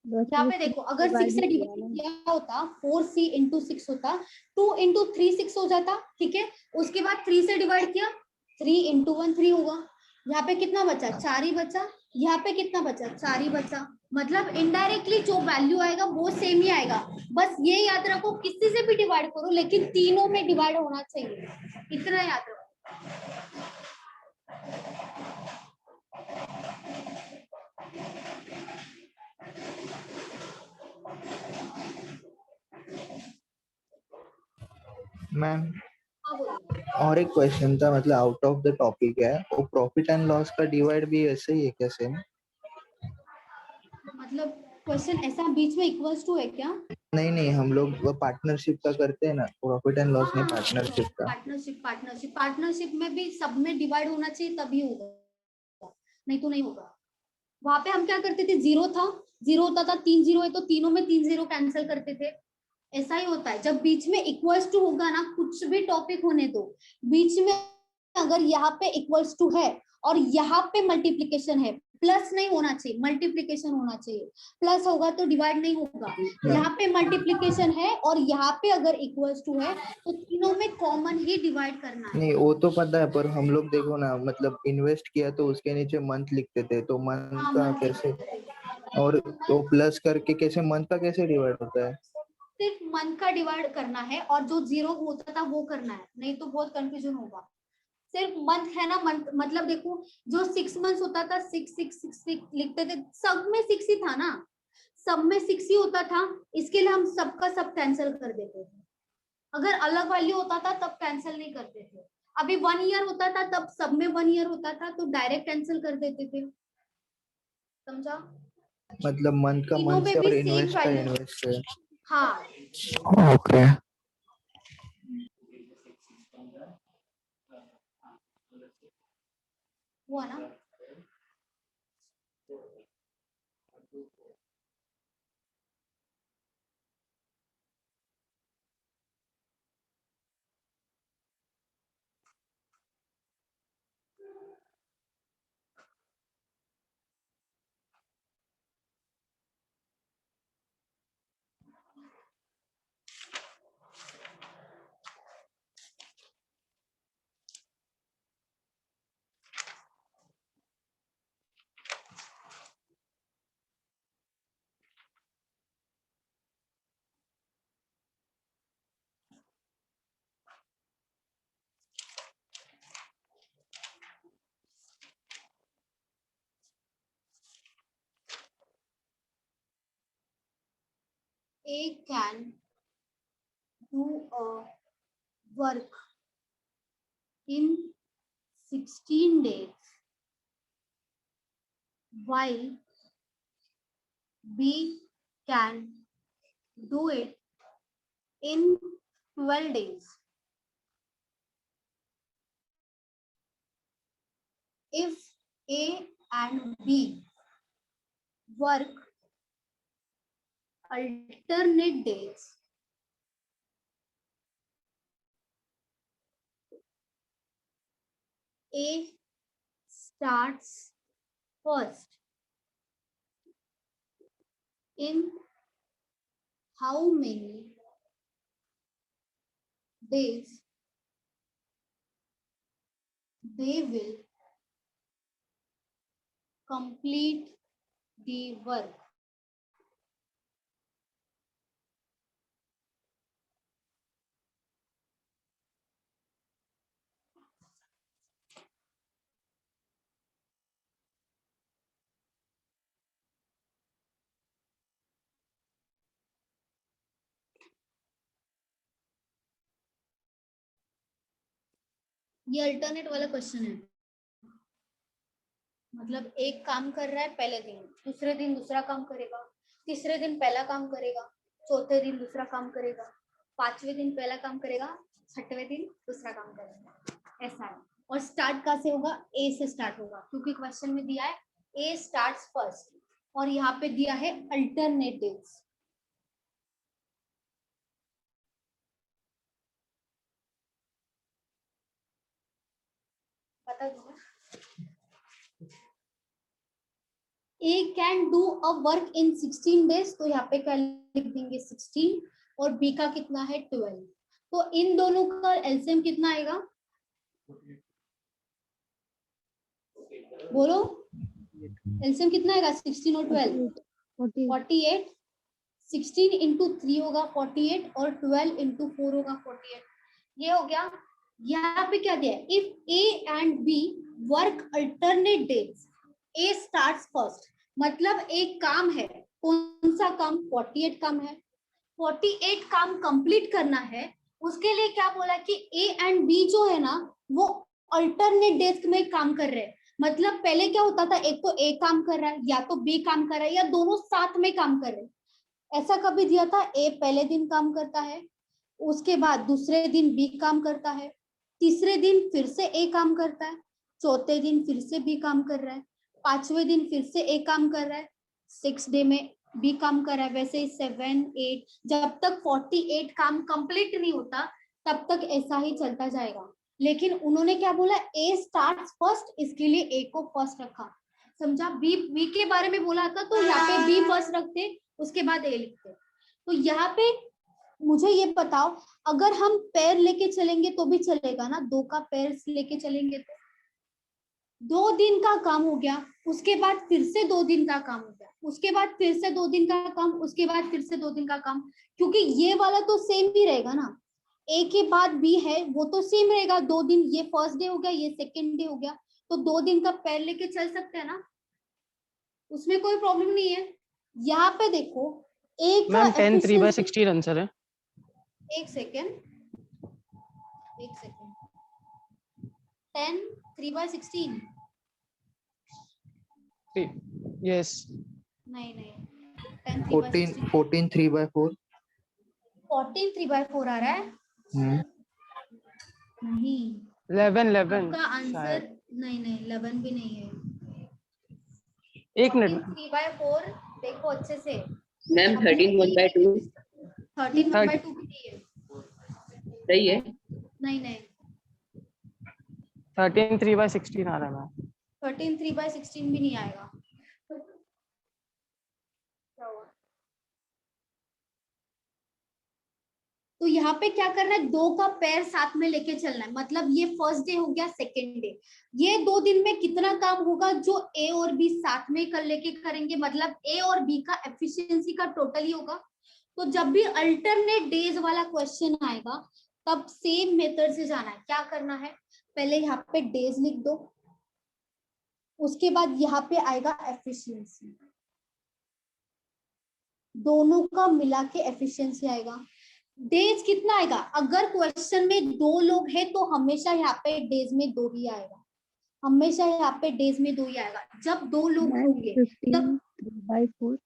यहाँ पे देखो, अगर 6 से डिवाइड किया होता 4c into 6 होता, 2 into 3 6 हो जाता, ठीक है। उसके बाद 3 से डिवाइड किया, 3 into 1 3 होगा। यहाँ पे कितना बचा, 4 ही बचा। यहाँ पे कितना बचा, 4 ही बचा। मतलब इनडायरेक्टली जो वैल्यू आएगा वो सेम ही आएगा। बस ये याद रखो, किसी से भी डिवाइड करो लेकिन तीनों में डिवाइड होना चाहिए, इतना याद रखो। मैम हाँ बोलिए। और एक क्वेश्चन था, मतलब आउट ऑफ द टॉपिक है, वो प्रॉफिट एंड लॉस का डिवाइड भी ऐसे ही है क्या, सेम? मतलब क्वेश्चन ऐसा बीच में इक्वल्स टू है क्या? नहीं नहीं, हम लोग पार्टनरशिप का करते हैं ना, प्रॉफिट एंड लॉस नहीं, पार्टनरशिप का। पार्टनरशिप में भी सब में डिवाइड होना चाहिए तभी होगा, नहीं तो नहीं होगा। वहां पे हम क्या करते थे, जीरो था, जीरो होता था, 3 जीरो है तो तीनों में 3 जीरो कैंसिल करते थे। ऐसा ही होता है जब बीच में इक्वल्स टू होगा ना, कुछ भी टॉपिक होने दो, बीच में अगर यहाँ पे इक्वल्स टू है और यहाँ पे मल्टीप्लीकेशन है, प्लस नहीं होना चाहिए, मल्टीप्लीकेशन होना चाहिए। प्लस होगा तो डिवाइड नहीं होगा। यहाँ पे मल्टीप्लीकेशन है और यहाँ पे अगर इक्वल्स टू है तो तीनों में कॉमन ही डिवाइड करना है। नहीं वो तो पता है, पर हम लोग देखो ना, मतलब इन्वेस्ट किया तो उसके नीचे मंथ लिखते थे, तो मंथ हाँ, का month कैसे, लिखते थे। और तो प्लस करके कैसे मंथ का कैसे डिवाइड होता है? सिर्फ मंथ का डिवाइड करना है और जो जीरो होता था वो करना है, नहीं तो बहुत कंफ्यूजन होगा। सिर्फ मंथ है ना, मंथ मतलब देखो, जो 6 मंथ्स होता था 6 लिखते थे, सब में 6 ही था ना, सब में 6 ही होता था, इसके लिए हम सबका सब कैंसिल कर देते थे। अगर अलग वैल्यू होता था तब कैंसिल नहीं करते थे। अभी 1 ईयर होता था तब सब में 1 ईयर होता था तो डायरेक्ट कैंसिल कर देते थे। समझा, मतलब मंथ का तीनों मंथ में से भी और सेम इन्वेस्ट का वैल्यू। इन्वेस्ट से। हाँ, ओके। हुआ ना। A can do a work in 16 days while B can do it in 12 days. If A and B work alternate days, A starts first in how many days they will complete the work. ये alternate वाला question है, मतलब एक काम कर रहा है पहले दिन, दूसरे दिन दूसरा काम करेगा, तीसरे दिन पहला काम करेगा, चौथे दिन दूसरा काम करेगा, पांचवें दिन पहला काम करेगा, छठवें दिन दूसरा काम करेगा, ऐसा है। और स्टार्ट कहाँ से होगा? ए से स्टार्ट होगा, क्योंकि क्वेश्चन में दिया है ए स्टार्ट्स फर्स्ट और यहाँ पे दिया है अल्टरनेट डेज। बता दो। A can do a work in 16 days, तो यहाँ पे क्या लिख देंगे 16 और B का कितना है 12, तो इन दोनों का एलसीएम कितना आएगा? बोलो एलसीएम कितना आएगा? 16 और 12 48, 16 इंटू 3 होगा 48 और 12 इंटू 4 होगा 48। ये हो गया। यहाँ पे क्या दिया है? If A and B work alternate days, A starts first, मतलब एक काम है, कौन सा काम? 48 काम है, 48 काम कंप्लीट करना है, उसके लिए क्या बोला कि A एंड B जो है ना वो अल्टरनेट डेज में काम कर रहे हैं। मतलब पहले क्या होता था, एक तो A काम कर रहा है या तो B काम कर रहा है या दोनों साथ में काम कर रहे हैं। ऐसा कभी दिया था A पहले दिन काम करता है, उसके बाद दूसरे दिन B काम करता है, तीसरे दिन फिर से A काम करता है, चौथे दिन फिर से B काम कर रहा है, पांचवें दिन फिर से A काम कर रहा है, 6 डे में B काम कर रहा है। वैसे 7 8 जब तक 48 काम कंप्लीट नहीं होता तब तक ऐसा ही चलता जाएगा। लेकिन उन्होंने क्या बोला? A स्टार्ट्स फर्स्ट, इसके लिए A को फर्स्ट रखा। समझा? B के बारे में बोला था तो यहाँ पे B फर्स्ट रखते, उसके बाद A लिखते। तो यहाँ पे मुझे ये बताओ, अगर हम पैर लेके चलेंगे तो भी चलेगा ना? 2 का पैर लेके चलेंगे तो 2 दिन का काम हो गया, उसके बाद फिर से 2 दिन का काम हो गया, उसके बाद फिर से 2 दिन का काम, उसके बाद फिर से 2 दिन का काम, क्योंकि ये वाला तो सेम ही रहेगा ना। A के बाद B है वो तो सेम रहेगा, 2 दिन, ये फर्स्ट डे हो गया, ये सेकेंड डे हो गया, तो 2 दिन का पैर लेके चल सकते हैं ना, उसमें कोई प्रॉब्लम नहीं है। यहाँ पे देखो एक मैम 10 3/16 आंसर है। एक सेकेंड 10 3/16 यस नहीं 10 3/16 14 3/4 14 3/4 आ रहा है। नहीं 11 आपका आंसर नहीं 11 भी नहीं है। एक मिनट 3/4 देखो अच्छे से। मैम 13 1/2 13 1/2 भी नहीं है। सही है। नहीं 13 3/16 आ रहा है मैम। 13 3/16 भी नहीं आएगा। तो यहाँ पे क्या करना है? 2 का पैर साथ में लेके चलना है, मतलब ये फर्स्ट डे हो गया, सेकेंड डे, ये 2 दिन में कितना काम होगा जो A और B साथ में कर लेके करेंगे, मतलब A और B का एफिशिएंसी का टोटल ही होगा। तो जब भी अल्टरनेट डेज वाला क्वेश्चन आएगा तब सेम मेथड से जाना है। क्या करना है? पहले यहाँ पे डेज लिख दो, उसके बाद यहाँ पे आएगा एफिशिएंसी, दोनों का मिला के एफिशिएंसी आएगा। डेज कितना आएगा? अगर क्वेश्चन में 2 लोग हैं तो हमेशा यहाँ पे डेज में 2 ही आएगा, हमेशा यहाँ पे डेज में 2 ही आएगा। जब 2 लोग होंगे तब 3/4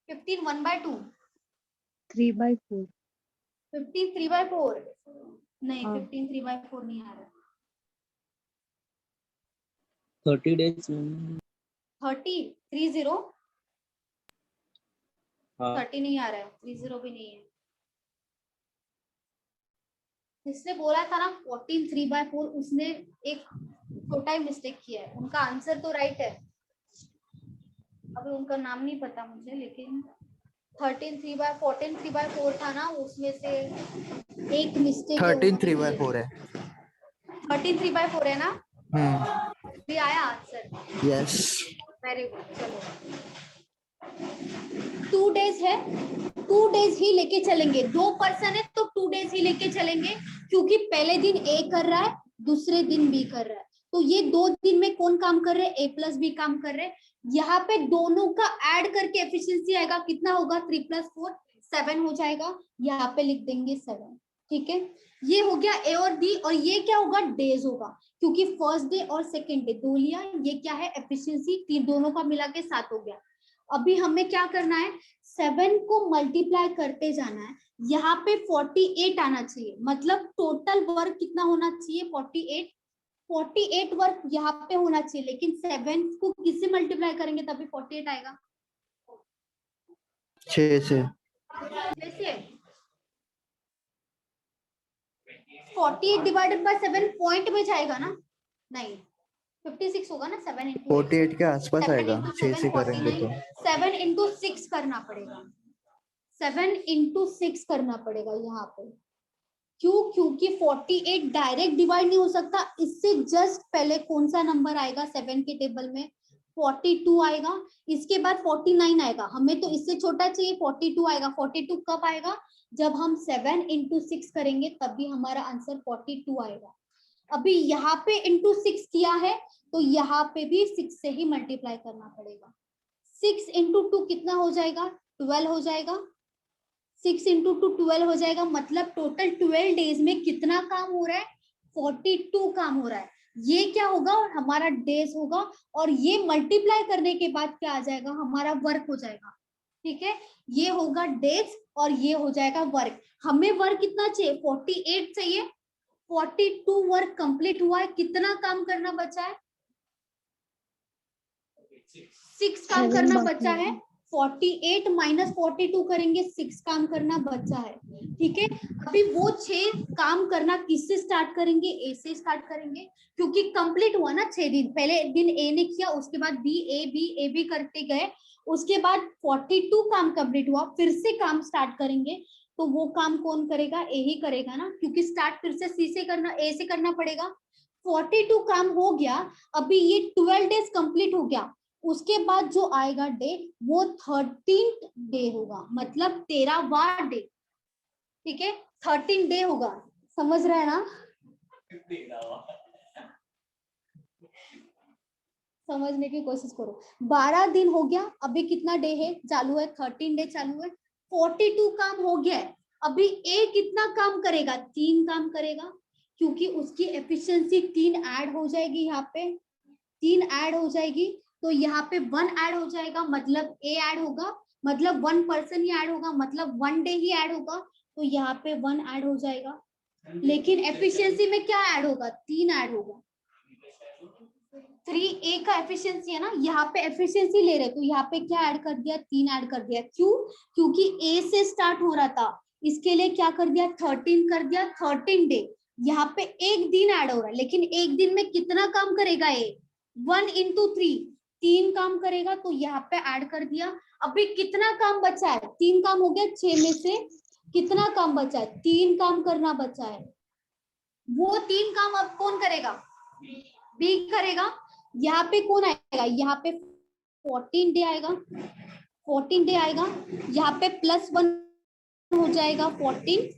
15 1/2 3/4 15 3/4 नहीं, हाँ। 15 3/4 नहीं आ रहा। 30 days 30 30 हाँ 30 नहीं आ रहा है, 30 भी नहीं है। जिसने बोला था ना 14 3/4, उसने एक छोटा ही मिस्टेक किया है, उनका आंसर तो राइट है, अभी उनका नाम नहीं पता मुझे, लेकिन 13 3/14 3/4 था ना, उसमें से एक मिस्टेक 13 3/4 है। 13 3/4 है ना, भी आया आंसर। यस। Very good. चलो 2 डेज है, 2 डेज ही लेके चलेंगे, 2 पर्सन है तो 2 डेज ही लेके चलेंगे, क्योंकि पहले दिन ए कर रहा है, दूसरे दिन बी कर रहा है, तो ये 2 दिन में कौन काम कर रहे हैं, ए प्लस बी काम कर रहे हैं। यहाँ पे दोनों का ऐड करके एफिशिएंसी आएगा, कितना होगा, 3 + 4 7 हो जाएगा, यहाँ पे लिख देंगे 7। ठीक है, ये हो गया ए और बी, और ये क्या होगा, डेज होगा, क्योंकि फर्स्ट डे और सेकेंड डे दो लिया, ये क्या है, एफिशिएंसी दोनों का मिला के 7 हो गया। अभी हमें क्या करना है, 7 को मल्टीप्लाई करते जाना है, यहाँ पे 48 आना चाहिए, मतलब टोटल वर्क कितना होना चाहिए, 48 वर्क यहाँ पे होना चाहिए, लेकिन 7 को किससे मल्टीप्लाई करेंगे तभी 48 आएगा, 6 से। कैसे 48 डिवाइडेड बाय 7 पॉइंट में जाएगा ना, नहीं 56 होगा ना, 7 into 48 के आसपास आएगा, 6 से करेंगे तो 7 into 6 करना पड़ेगा, 7 into 6 करना पड़ेगा यहाँ पे, क्यों, क्योंकि 48 डायरेक्ट डिवाइड नहीं हो सकता, इससे जस्ट पहले कौन सा नंबर आएगा 7 के टेबल में, 42 आएगा, इसके बाद 49 आएगा, हमें तो इससे छोटा चाहिए, 42 आएगा, 42 कब आएगा, जब हम 7 into 6 करेंगे तभी हमारा आंसर 42 आएगा। अभी यहाँ पे इंटू 6 किया है, तो यहाँ पे भी 6 से ही मल्टीप्लाई करना पड़ेगा, 6 into 2 कितना हो जाएगा, 12 हो जाएगा, 6 into 2 12 हो जाएगा, मतलब टोटल 12 डेज में कितना काम हो रहा है, 42 काम हो रहा है, ये क्या होगा, हमारा डेज होगा, और ये मल्टीप्लाई करने के बाद क्या आ जाएगा, हमारा वर्क हो जाएगा। ठीक है, ये होगा डेज और ये हो जाएगा वर्क, हमें वर्क कितना चाहिए, 48 चाहिए, 42 वर्क कंप्लीट हुआ है, कितना काम करना बचा है, 6 काम करना बचा है, 48 - 42 करेंगे, 6 काम करना बचा है। ठीक है, अभी वो 6 काम करना किससे स्टार्ट करेंगे, ए से स्टार्ट करेंगे, क्योंकि कंप्लीट हुआ ना 6 दिन, पहले दिन ए ने किया, उसके बाद ए बी करते गए, उसके बाद 42 काम कंप्लीट हुआ, फिर से काम स्टार्ट करेंगे, तो वो काम कौन करेगा, ए ही करेगा ना, क्योंकि स्टार्ट फिर से सी से करना, ए से करना पड़ेगा। 42 काम हो गया, अभी ये 12 डेज कंप्लीट हो गया, उसके बाद जो आएगा डे वो 13th डे होगा, मतलब 13वां डे। ठीक है, 13 डे होगा, समझ रहे हैं ना, समझने की कोशिश करो। 12 दिन हो गया, अभी कितना डे है चालू है, 13 डे चालू है, 42 काम हो गया है, अभी ए कितना काम करेगा, 3 काम करेगा, क्योंकि उसकी एफिशिएंसी 3 ऐड हो जाएगी, यहाँ पे 3 ऐड हो जाएगी, तो यहाँ पे 1 ऐड हो जाएगा, मतलब ए ऐड होगा, मतलब 1 पर्सन ही ऐड होगा, मतलब 1 डे ही ऐड होगा, तो यहाँ पे 1 ऐड हो जाएगा, लेकिन एफिशिएंसी में क्या ऐड होगा, 3 ऐड होगा, 3 ए का एफिशिएंसी है ना, यहाँ पे एफिशिएंसी ले रहे, तो यहाँ पे क्या ऐड कर दिया, 3 ऐड कर दिया, क्यों, क्योंकि ए से स्टार्ट हो रहा था, इसके लिए क्या कर दिया, 13 कर दिया, 13 डे, यहाँ पे एक दिन ऐड हो रहा है, लेकिन एक दिन में कितना काम करेगा ए, 1 into 3 3 काम करेगा, तो यहाँ पे ऐड कर दिया, अभी कितना काम बचा है, 3 काम हो गया, 6 में से कितना काम बचा है, 3 काम करना बचा है, वो 3 काम अब कौन करेगा, बी करेगा, यहाँ पे कौन आएगा, यहाँ पे 14 डे आएगा, 14 डे आएगा, यहाँ पे +1 हो जाएगा, 14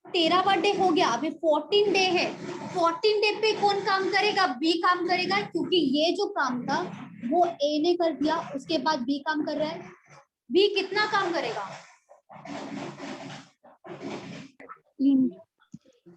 13वां डे हो गया, अभी 14 डे है, 14 डे पे कौन काम करेगा, बी काम करेगा, क्योंकि ये जो काम था वो ए ने कर दिया, उसके बाद बी काम कर रहा है, बी कितना काम करेगा,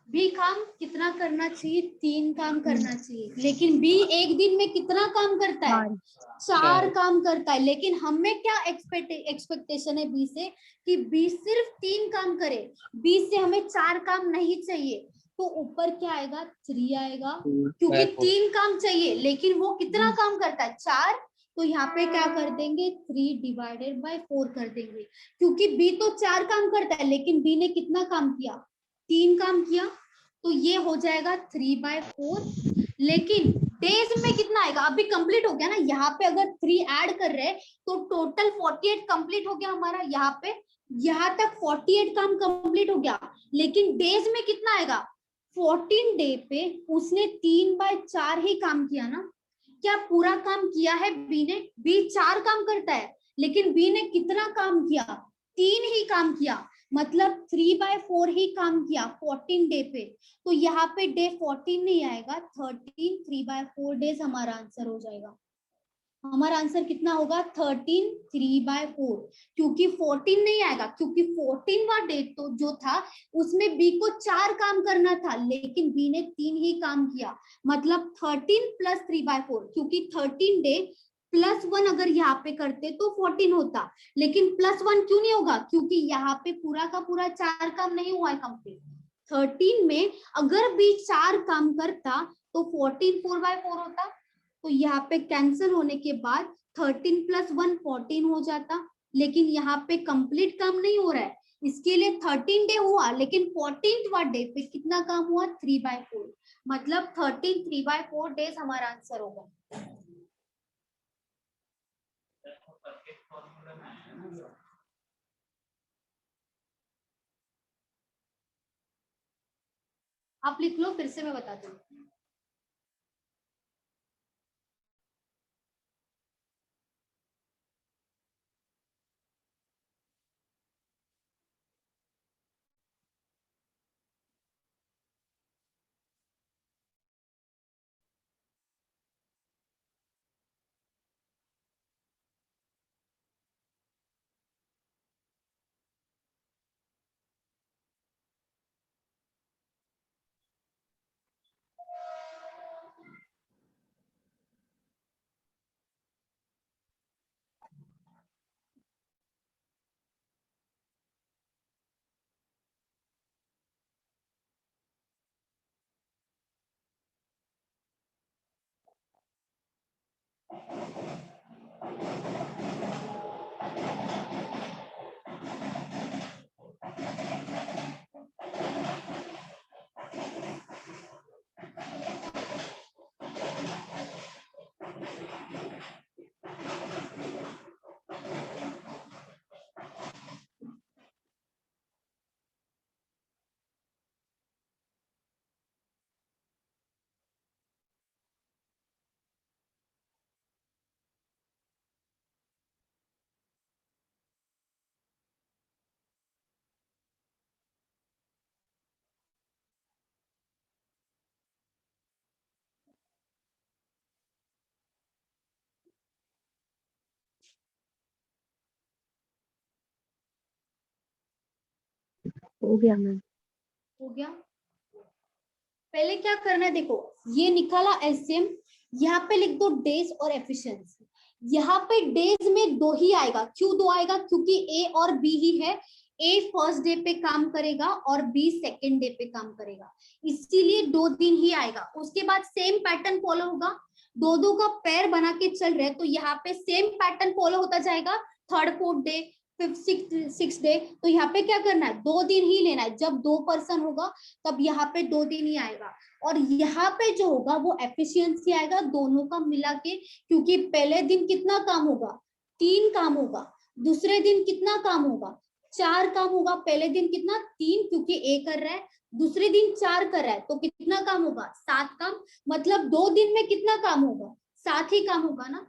बी काम कितना करना चाहिए, 3 काम करना चाहिए, लेकिन बी एक दिन में कितना काम करता है, 4 काम करता है, लेकिन हमें क्या एक्सपेक्टेशन है बी से, कि बी सिर्फ 3 काम करे, बी से हमें 4 काम नहीं चाहिए, तो ऊपर क्या आएगा, 3 आएगा, क्योंकि 3 काम चाहिए, लेकिन वो कितना काम करता है, 4, तो यहाँ पे क्या कर देंगे, 3 डिवाइडेड बाय 4 कर देंगे, क्योंकि बी तो 4 काम करता है, लेकिन बी ने कितना काम किया, 3 काम किया, तो ये हो जाएगा 3/4, लेकिन डेज में कितना आएगा, अभी कंप्लीट हो गया ना, यहाँ पे अगर 3 ऐड कर रहे हैं तो टोटल 48 कंप्लीट हो गया हमारा। यहाँ पे यहाँ तक 48 काम कंप्लीट हो गया, लेकिन डेज में कितना आएगा, 14 डे पे उसने 3/4 ही काम किया ना। क्या पूरा काम किया है बी ने? बी 4 काम करता है, लेकिन बी ने कितना काम किया, 3 ही काम किया, मतलब 3/4 ही काम किया 14 डे पे। तो यहाँ पे डे 14 नहीं आएगा, 13 3/4 डेज हमारा आंसर हो जाएगा। हमारा आंसर कितना होगा, 13 3/4, क्योंकि 14 नहीं आएगा, क्योंकि 14वां डे तो जो था उसमें बी को 4 काम करना था, लेकिन बी ने 3 ही काम किया, मतलब 13 + 3/4, क्योंकि 13 डे +1 अगर यहाँ पे करते तो 14 होता, लेकिन +1 क्यों नहीं होगा, क्योंकि यहाँ पे पूरा का पूरा 4 काम नहीं हुआ है कंप्लीट। 13 में अगर बी 4 काम करता तो 14 4/4 होता, तो यहाँ पे कैंसिल होने के बाद 13 + 1 14 हो जाता, लेकिन यहाँ पे कंप्लीट काम नहीं हो रहा है, इसके लिए 13 डे हुआ, लेकिन 14वां डे पे कितना काम हुआ, 3/4, मतलब 13 3/4 डेज हमारा आंसर होगा। आप लिख लो, फिर से मैं बता दूंगी। हो गया मैम। हो गया। पहले क्या करना है, देखो ये निकाला एलसीएम, यहाँ पे लिख दो डेज और एफिशिएंसी। यहाँ पे डेज में 2 ही आएगा, क्यों 2 आएगा, क्योंकि ए और बी ही है, ए फर्स्ट डे पे काम करेगा और बी सेकेंड डे पे काम करेगा, इसीलिए 2 दिन ही आएगा। उसके बाद सेम पैटर्न फॉलो होगा, 2 का पैर बना के चल रहे, तो यहाँ पे सेम पैटर्न फॉलो होता जाएगा, 3rd 4th day 5th 6th day. तो यहाँ पे क्या करना है, 2 दिन ही लेना है, जब 2 पर्सन होगा तब यहाँ पे 2 दिन ही आएगा, और यहाँ पे जो होगा वो एफिशिएंसी आएगा दोनों का मिला के, क्योंकि पहले दिन कितना काम होगा, 3 काम होगा, दूसरे दिन कितना काम होगा, 4 काम होगा। पहले दिन कितना, 3, क्योंकि ए कर रहा है, दूसरे दिन 4 कर रहा है, तो कितना काम होगा, 7 काम, मतलब 2 दिन में कितना काम होगा, 7 ही काम होगा ना,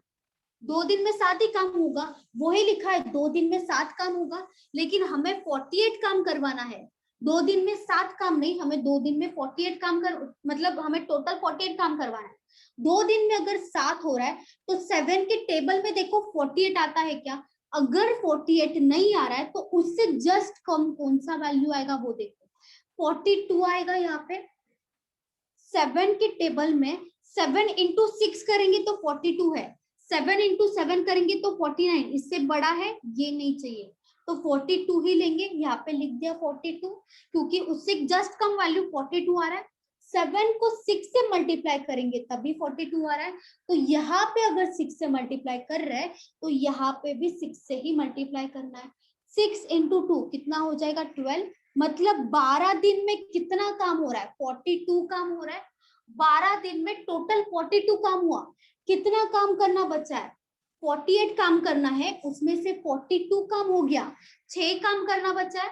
2 दिन में 7 ही काम होगा, वो ही लिखा है 2 दिन में 7 काम होगा, लेकिन हमें 48 काम करवाना है, 2 दिन में 7 काम नहीं, हमें 2 दिन में 48 काम कर, मतलब हमें टोटल 48 काम करवाना है। 2 दिन में अगर 7 हो रहा है तो 7 के टेबल में देखो 48 आता है क्या, अगर 48 नहीं आ रहा है तो उससे जस्ट कम कौन सा वैल्यू आएगा वो देखो, 42 आएगा। यहाँ पे 7 के टेबल में 7 × 6 करेंगे तो 42 है, 7 × 7 करेंगे तो 49, इससे बड़ा है ये नहीं चाहिए, तो 42 ही लेंगे। यहाँ पे लिख दिया 42, क्योंकि उससे जस्ट कम वैल्यू 42 आ रहा है। 7 को 6 से मल्टीप्लाई करेंगे तभी 42 आ रहा है, तो यहाँ पे अगर 6 से मल्टीप्लाई कर रहे हैं तो यहाँ पे भी 6 से ही मल्टीप्लाई करना है। 6 × 2 कितना हो जाएगा, 12, मतलब 12 दिन में कितना काम हो रहा है, 42 काम हो रहा है। 12 दिन में टोटल 42 काम हुआ। कितना काम करना बचा है? 48 काम करना है, उसमें से 42 काम हो गया। 6 काम करना बचा है,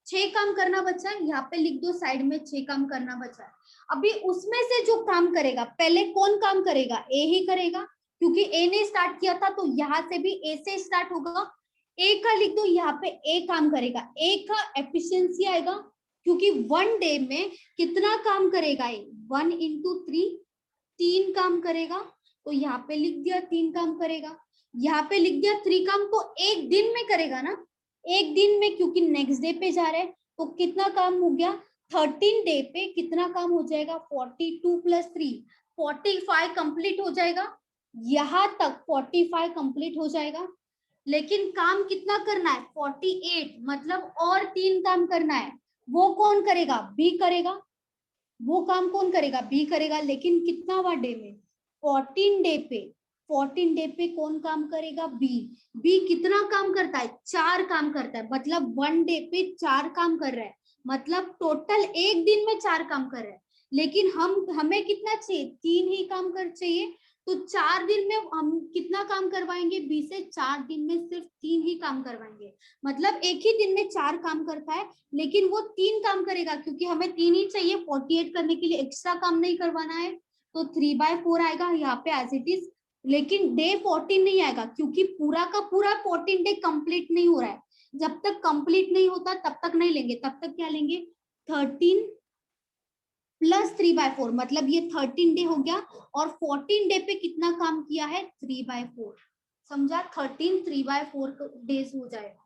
6 काम करना बचा है, यहाँ पे लिख दो साइड में 6 काम करना बचा है। अभी उसमें से जो काम करेगा, पहले कौन काम करेगा? ए ही करेगा, क्योंकि ए ने स्टार्ट किया था, तो यहाँ से भी ए से स्टार्ट होगा। ए का लिख दो, यहाँ पे ए काम करेगा। ए का एफिशिएंसी आएगा, क्योंकि 1 डे में कितना काम करेगा? 1 into 3, 3 काम करेगा, तो यहाँ पे लिख दिया 3 काम करेगा। यहाँ पे लिख दिया 3 काम, तो एक दिन में करेगा ना, एक दिन में, क्योंकि नेक्स्ट डे पे जा रहे हैं। तो कितना काम हो गया? 13 डे पे कितना काम हो जाएगा? 42 + 3, 45 कंप्लीट हो जाएगा। यहाँ तक 45 कंप्लीट हो जाएगा, लेकिन काम कितना करना है? 48, मतलब और 3 काम करना है। वो कौन करेगा? बी करेगा। वो काम कौन करेगा? बी करेगा। लेकिन कितना हुआ डे में? 14 डे पे। 14 डे पे कौन काम करेगा? बी। बी कितना काम करता है? 4 काम करता है, मतलब 1 डे पे 4 काम कर रहा है, मतलब टोटल एक दिन में 4 काम कर रहा है। लेकिन हमें कितना चाहिए? 3 ही काम कर चाहिए, तो 4 दिन में हम कितना काम करवाएंगे? बी से 4 दिन में सिर्फ 3 ही काम करवाएंगे, मतलब एक ही दिन में 4 काम करता है, लेकिन वो 3 काम करेगा, क्योंकि हमें 3 ही चाहिए 48 करने के लिए, एक्स्ट्रा काम नहीं करवाना है। तो 3/4 आएगा यहाँ पे एज इट इज। लेकिन डे 14 नहीं आएगा, क्योंकि पूरा का पूरा 14 डे कंप्लीट नहीं हो रहा है। जब तक कंप्लीट नहीं होता तब तक नहीं लेंगे, तब तक क्या लेंगे? 13 + 3/4, मतलब ये 13 डे हो गया। और 14 डे पे कितना काम किया है? 3/4। समझा? 13 3/4 डेज हो जाएगा।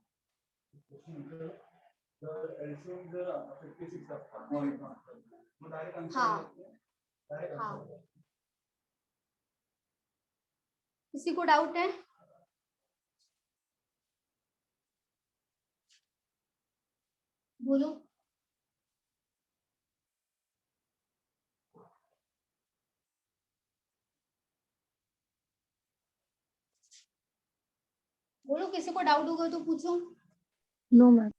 हाँ हाँ, किसी को डाउट है? बोलो। बोलो, किसी को डाउट होगा तो पूछो। No ma'am.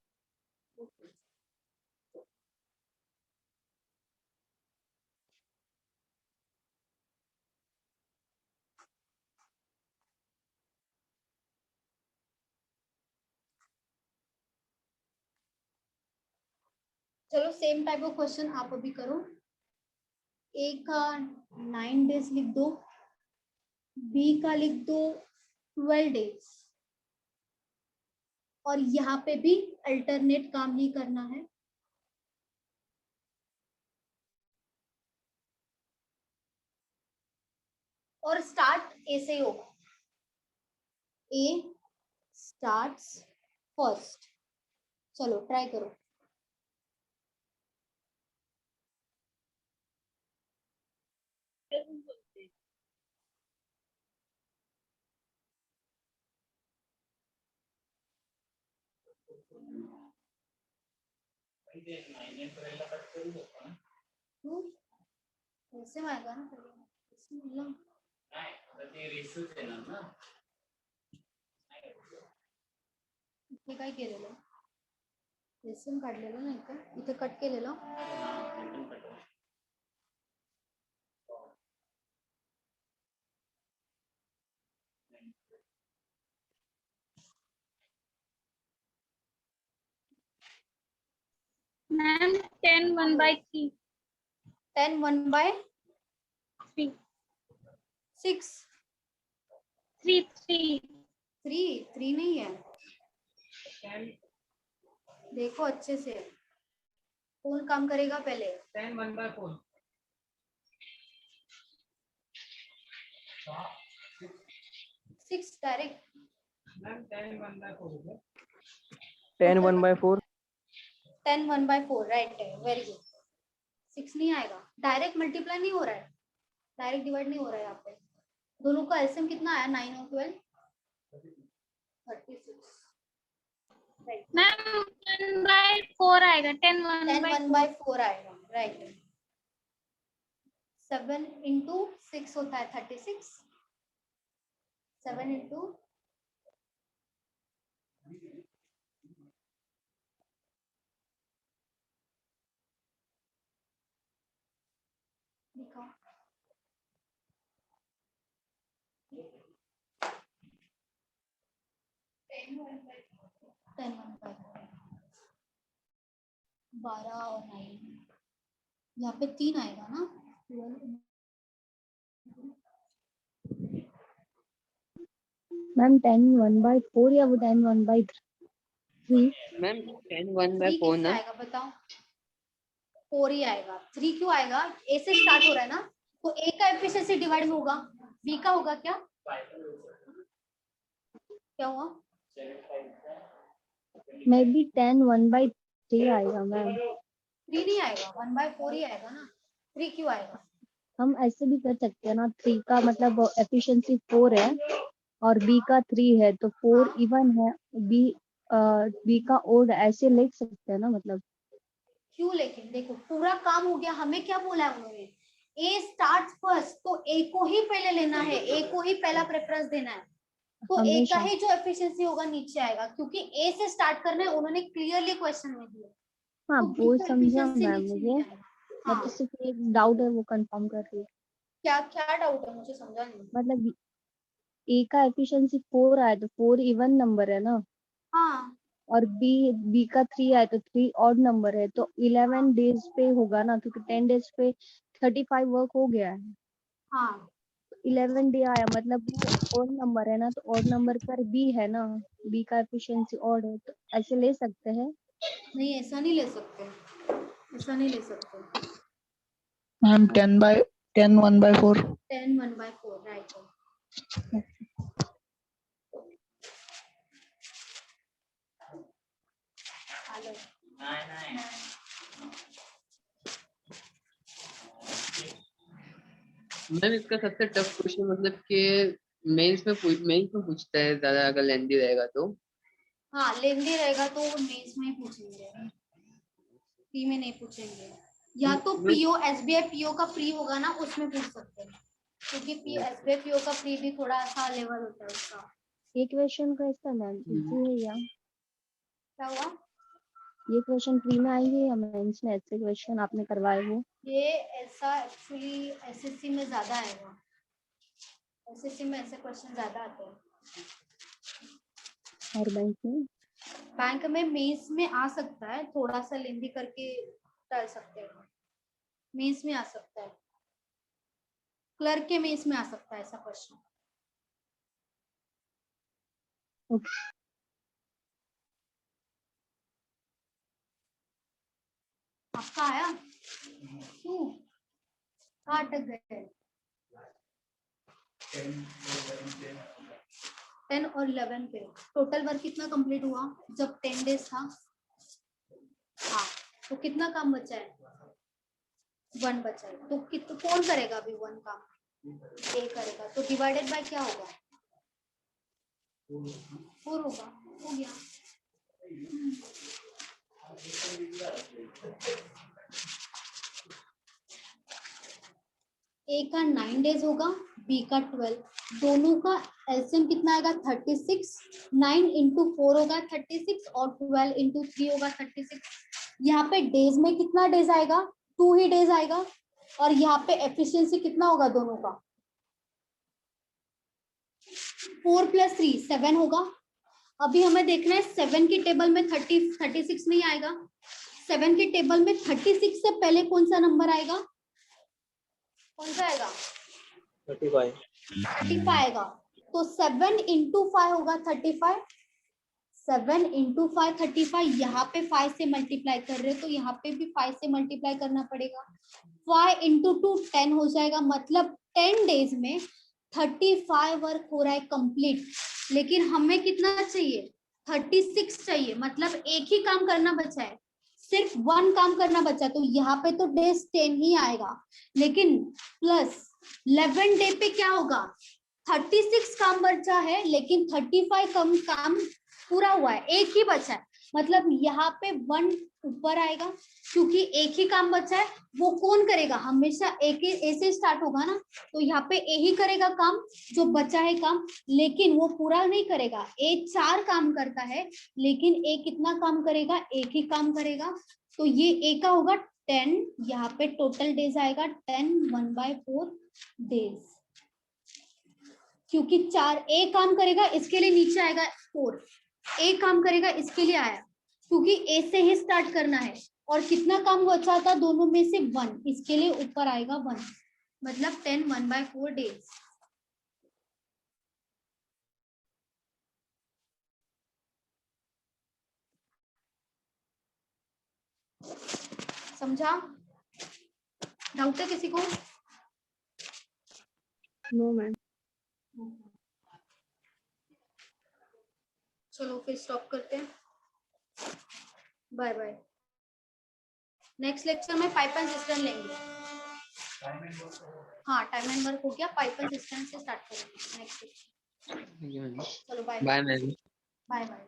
चलो सेम टाइप ऑफ क्वेश्चन आप अभी करो। ए का 9 डेज लिख दो, बी का लिख दो 12 डेज, और यहाँ पे भी अल्टरनेट काम ही करना है। और स्टार्ट ए से ही होगा। ए स्टार्ट्स फर्स्ट। चलो ट्राई करो। ऐसे में आएगा ना, इथे काय केलेलं? रेशन काढलेलं नाही का? इथे कट केलेलं. Ma'am, 10 1/3. 10 1/3. 6. 3 3. 3 नहीं है, देखो अच्छे से कौन काम करेगा पहले? 10 1/4. 6 डायरेक्ट। मैम 10 1/4. 10 1/4. 10 1/4 राइट है, वेरी गुड। 6 नहीं आएगा, डायरेक्ट मल्टीप्लाई नहीं हो रहा है, डायरेक्ट डिवाइड नहीं हो रहा है। यहाँ पे दोनों का एलसीएम कितना आया? 9 और 12 36। Ma'am, 1/4 आएगा. 10 10 1/4. 1/4 आएगा, राइट। 7 into 6 होता है 36। 7 into 9 दिखाओ। 10 12 और 9, यहाँ पे 3 आएगा ना। 12 मैम 10 1/4 या वो 10 1/3? मैम 10 1/4 किससे ना। आएगा बताओ? 4 ही आएगा। 3 क्यों आएगा? ए से स्टार्ट हो रहा है ना, तो ए का एफिशिएंसी डिवाइड में होगा, बी का होगा क्या? क्या हुआ? मे बी 10 1/3 आएगा मैम। 3 नहीं आएगा, 1/4 ही आएगा ना। 3 क्यों आएगा? हम ऐसे भी कर सकते हैं ना, 3 का मतलब एफिशिएंसी 4 है और बी का 3 है, तो 4 हाँ। इवन है, बी का ओड, ऐसे लिख सकते हैं ना मतलब। क्यों? लेकिन देखो पूरा काम हो गया, हमें क्या बोला है उन्होंने? ए स्टार्ट फर्स्ट, तो ए को ही पहले लेना है, ए को ही पहला प्रेफरेंस देना है, तो ए का हमेशा। ही जो एफिशिएंसी होगा नीचे आएगा, क्योंकि ए से स्टार्ट करना है, उन्होंने क्लियरली क्वेश्चन में दिया। हाँ तो B वो का समझा efficiency मैम नीचे मुझे, नहीं आएगा। मैं हाँ, तो सिर्फ एक डाउट है वो कंफर्म कर रही हूँ। क्या क्या डाउट है? मुझे समझा नहीं। मतलब ए का एफिशिएंसी 4 आया तो 4 इवन नंबर है ना, हाँ और बी का 3 आया तो 3 ऑड नंबर है, तो 11 डेज पे होगा ना, क्योंकि 10 डेज पे 35 वर्क हो गया है। हाँ 11 डे आया मतलब वो ऑड नंबर है ना, तो ऑड नंबर पर बी है ना, बी का एफिशिएंसी ऑड है, तो ऐसे ले सकते हैं। नहीं, ऐसा नहीं ले सकते, ऐसा नहीं ले सकते। मैम 10 1/4। 10 1/4 राइट है। हेलो मैम इसका सबसे टफ क्वेश्चन मतलब कि मेंस में पूछता है ज्यादा, अगर लेंदी रहेगा तो। हाँ, लेंदी रहेगा तो मेंस में ही पूछेंगे, पी में नहीं पूछेंगे। या तो पीओ, एसबीआई पीओ का फ्री होगा ना, उसमें पूछ सकते हैं, क्योंकि एसबीआई पीओ का फ्री भी थोड़ा सा लेवल होता है उसका। ये क्वेश्चन कैसा मैम, इजी है या? क्या हुआ? ये क्वेश्चन फ्री में आएंगे या मेंस में ऐसे क्वेश्चन आपने करवाए वो? ये ऐसा एक्चुअली एसएससी में ज्यादा आएगा, एसएससी में ऐसे क्वेश्चन ज्यादा आते हैं। और बैंक में? बैंक में मेंस में आ सकता है, थोड़ा सा लेंदी करके डाल सकते हैं, मेंस में आ सकता है, क्लर्क के मेंस में आ सकता है ऐसा क्वेश्चन। ओके। आपका आया? क्यों? कहाँ अटक गए? 10 और 11 पे टोटल वर्क कितना कंप्लीट हुआ जब 10 डेज था? हाँ, तो कितना काम बचा है? 1 बचा है, तो कौन करेगा अभी 1 काम? ए करेगा, तो डिवाइडेड बाय क्या होगा? 4 होगा, हो गया। ए का 9 डेज होगा, बी का 12, दोनों का एलसीएम कितना आएगा? 36। 9 इंटू 4 होगा 36 और 12 इंटू 3 होगा 36। यहाँ पे डेज में कितना डेज आएगा? 2 ही डेज आएगा। और यहाँ पे एफिशिएंसी कितना होगा दोनों का? 4 + 3 7 होगा। अभी हमें देखना है 7 की टेबल में 36 नहीं आएगा। 7 की टेबल में 36 से पहले कौन सा नंबर आएगा? कौन सा आएगा? 35 आएगा। तो 7 इंटू 5 होगा 35। 7 इंटू 5 35। यहाँ पे 5 से मल्टीप्लाई कर रहे हो तो यहाँ पे भी 5 से मल्टीप्लाई करना पड़ेगा। 5 इंटू 2 10 हो जाएगा, मतलब 10 डेज में 35 वर्क हो रहा है कंप्लीट। लेकिन हमें कितना चाहिए? 36 चाहिए, मतलब एक ही काम करना बचा है, सिर्फ 1 काम करना बचा। तो यहाँ पे तो डेज 10 ही आएगा, लेकिन प्लस 11 डे पे क्या होगा? 36 काम बचा है, लेकिन 35 कम काम पूरा हुआ है, एक ही बचा है, मतलब यहाँ पे 1 ऊपर आएगा, क्योंकि एक ही काम बचा है। वो कौन करेगा? हमेशा एक ही ए से स्टार्ट होगा ना, तो यहाँ पे ए ही करेगा काम, जो बचा है काम, लेकिन वो पूरा नहीं करेगा। ए 4 काम करता है, लेकिन ए कितना काम करेगा? एक ही काम करेगा। तो ये ए का होगा 10, यहाँ पे टोटल डेज आएगा 10 1/4 डेज, क्योंकि 4 ए काम करेगा इसके लिए नीचे आएगा 4, ए काम करेगा इसके लिए आया, क्योंकि ए से ही स्टार्ट करना है, और कितना काम बचा था दोनों में से 1, इसके लिए ऊपर आएगा 1, मतलब 10 1/4 डेज। समझा? डाउट है किसी को? No ma'am. चलो फिर स्टॉप करते हैं, बाय बाय। नेक्स्ट लेक्चर में पाइप एंड सिस्टम लेंगे। हाँ, टाइम एंड वर्क हो गया, पाइप एंड सिस्टम से स्टार्ट करेंगे नेक्स्ट। चलो bye bye ma'am. Bye bye.